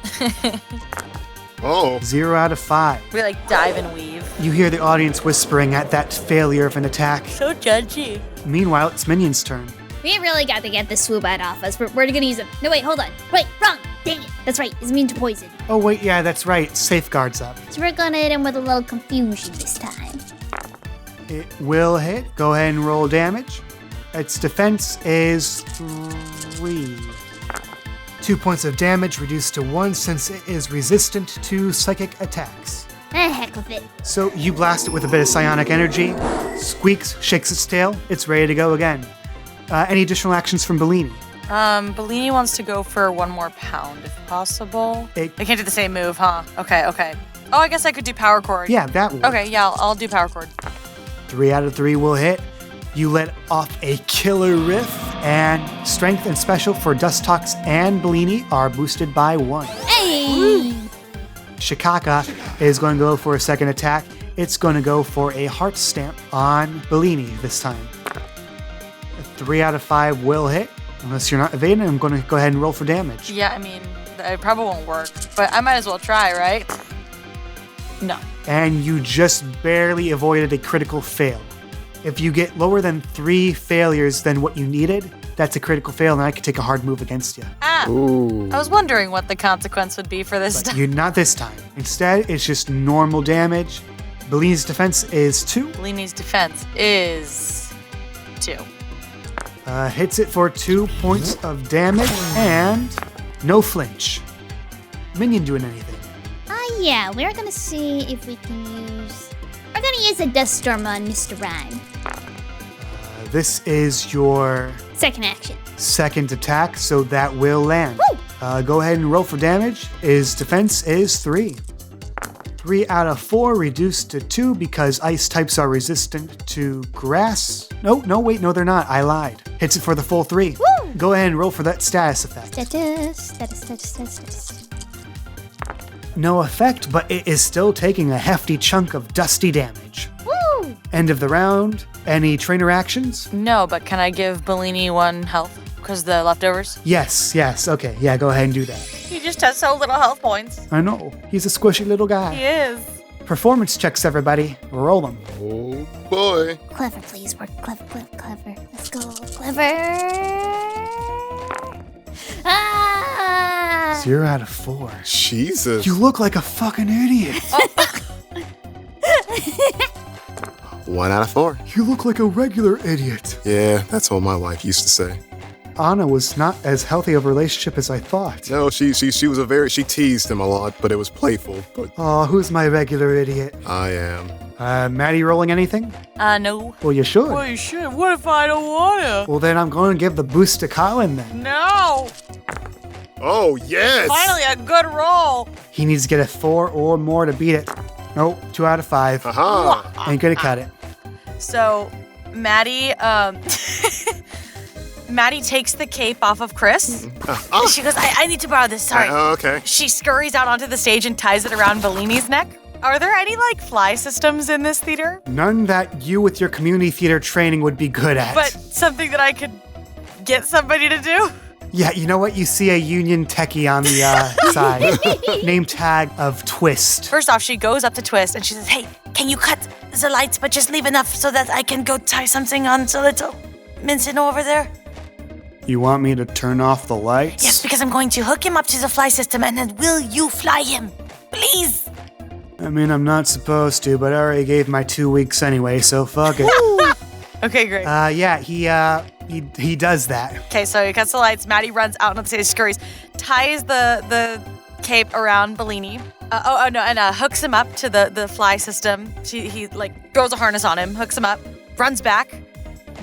S2: Oh.
S3: 0 out of 5.
S4: We dive and weave.
S3: You hear the audience whispering at that failure of an attack.
S4: So judgy.
S3: Meanwhile, it's Minion's turn.
S1: We really got to get this swoobite off us. We're gonna use it. No, wait, hold on. Wait, wrong. Dang it. That's right. It's immune to poison.
S3: Oh, wait, yeah, that's right. Safeguard's up.
S1: So we're gonna hit him with a little confusion this time.
S3: It will hit. Go ahead and roll damage. Its defense is 3. 2 points of damage reduced to 1 since it is resistant to psychic attacks.
S1: Heck with it.
S3: So you blast it with a bit of psionic energy. Squeaks, shakes its tail. It's ready to go again. Any additional actions from Bellini?
S4: Bellini wants to go for 1 more pound, if possible. They can't do the same move, huh? Okay. Oh, I guess I could do power chord.
S3: Yeah, that will.
S4: Okay, yeah, I'll do power chord.
S3: 3 out of 3 will hit. You let off a killer riff, and strength and special for Dustox and Bellini are boosted by 1.
S1: Hey!
S3: Shikaka is going to go for a second attack. It's going to go for a heart stamp on Bellini this time. 3 out of 5 will hit. Unless you're not evading, I'm going to go ahead and roll for damage.
S4: Yeah, I mean, it probably won't work, but I might as well try, right? No.
S3: And you just barely avoided a critical fail. If you get lower than 3 failures than what you needed, that's a critical fail, and I could take a hard move against you.
S4: Ah!
S2: Ooh.
S4: I was wondering what the consequence would be for this.
S3: But not this time. Instead, it's just normal damage. Bellini's defense is 2.
S4: Bellini's defense is 2.
S3: Hits it for 2 points of damage and no flinch. Minion doing anything?
S1: Yeah, we're gonna see if we can use... We're gonna use a Dust Storm on Mr. Rhyme.
S3: This is your
S1: Second action.
S3: second attack, so that will land.
S1: Woo!
S3: Go ahead and roll for damage. His defense is 3. 3 out of 4 reduced to 2 because ice types are resistant to grass. No, wait, they're not. I lied. Hits it for the full 3.
S1: Woo!
S3: Go ahead and roll for that status effect.
S1: Status.
S3: No effect, but it is still taking a hefty chunk of dusty damage.
S1: Woo!
S3: End of the round. Any trainer actions?
S4: No, but can I give Bellini 1 health? Because the leftovers?
S3: Yes. Okay, yeah, go ahead and do that.
S4: He just has so little health points.
S3: I know. He's a squishy little guy.
S4: He is.
S3: Performance checks, everybody. Roll them.
S2: Oh, boy.
S1: Clever, please. Work clever. Let's go. Clever. Ah!
S3: 0 out of 4.
S2: Jesus.
S3: You look like a fucking idiot.
S2: 1 out of 4.
S3: You look like a regular idiot.
S2: Yeah, that's what my wife used to say.
S3: Anna was not as healthy of a relationship as I thought.
S2: No, she was she teased him a lot, but it was playful. But
S3: Aw, who's my regular idiot?
S2: I am.
S3: Maddie rolling anything?
S4: No.
S3: Well, you should.
S4: Well, you should. What if I don't wanna?
S3: Well, then I'm going to give the boost to Colin then.
S4: No!
S2: Oh, yes!
S4: Finally, a good roll.
S3: He needs to get a 4 or more to beat it. Nope, 2 out of 5.
S2: Aha!
S3: Ain't gonna cut it.
S4: So, Maddie, Maddie takes the cape off of Chris. She goes, I need to borrow this, sorry.
S2: Okay.
S4: She scurries out onto the stage and ties it around Bellini's neck. Are there any, fly systems in this theater?
S3: None that you with your community theater training would be good at.
S4: But something that I could get somebody to do?
S3: Yeah, you know what? You see a union techie on the side. Name tag of Twist.
S4: First off, she goes up to Twist and she says, hey, can you cut the lights but just leave enough so that I can go tie something on so little Minson over there?
S3: You want me to turn off the lights?
S4: Yes, because I'm going to hook him up to the fly system and then will you fly him? Please.
S3: I mean, I'm not supposed to, but I already gave my 2 weeks anyway, so fuck it.
S4: Okay, great.
S3: Yeah, he does that.
S4: Okay, so he cuts the lights. Maddie runs out on the stage, scurries, ties the cape around Bellini. Hooks him up to the fly system. He throws a harness on him, hooks him up, runs back,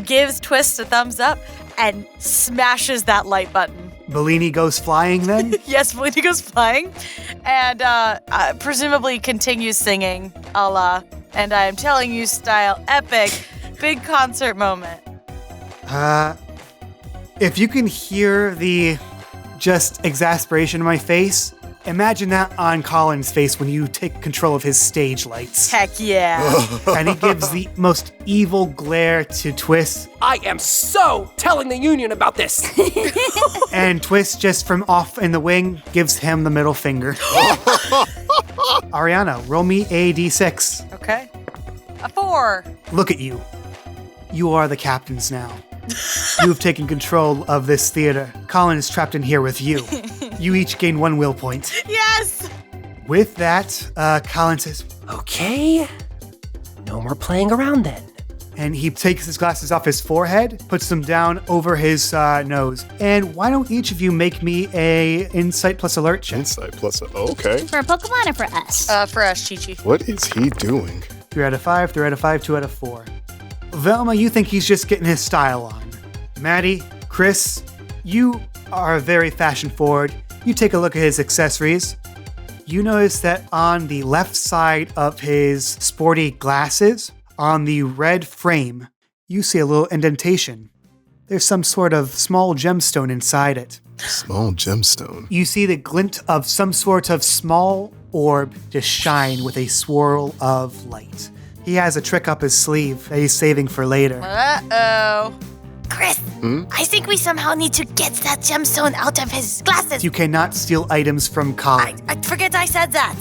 S4: gives Twist a thumbs up, and smashes that light button.
S3: Bellini goes flying then?
S4: Yes, Bellini goes flying, and presumably continues singing, a la "And I Am Telling You" style, epic, big concert moment.
S3: If you can hear the just exasperation in my face, imagine that on Colin's face when you take control of his stage lights.
S4: Heck yeah.
S3: And he gives the most evil glare to Twist.
S5: I am so telling the union about this.
S3: And Twist, just from off in the wing, gives him the middle finger. Ariana, roll me a d6.
S4: Okay. A 4.
S3: Look at you. You are the captains now. You have taken control of this theater. Colin is trapped in here with you. You each gain 1 will point.
S4: Yes!
S3: With that, Colin says,
S5: Okay. No more playing around then.
S3: and he takes his glasses off his forehead, puts them down over his nose. And why don't each of you make me a insight plus alert check?
S2: Insight plus, okay.
S1: For a Pokemon or for us?
S4: For us, Chi-Chi.
S2: What is he doing?
S3: 3 out of 5, 3 out of 5, 2 out of 4. Velma, you think he's just getting his style on. Maddie, Chris, you are very fashion forward. You take a look at his accessories. You notice that on the left side of his sporty glasses, on the red frame, you see a little indentation. There's some sort of small gemstone inside it.
S2: Small gemstone.
S3: You see the glint of some sort of small orb just shine with a swirl of light. He has a trick up his sleeve that he's saving for later.
S4: Uh-oh.
S7: Chris, I think we somehow need to get that gemstone out of his glasses.
S3: You cannot steal items from Colin.
S7: I forget I said that.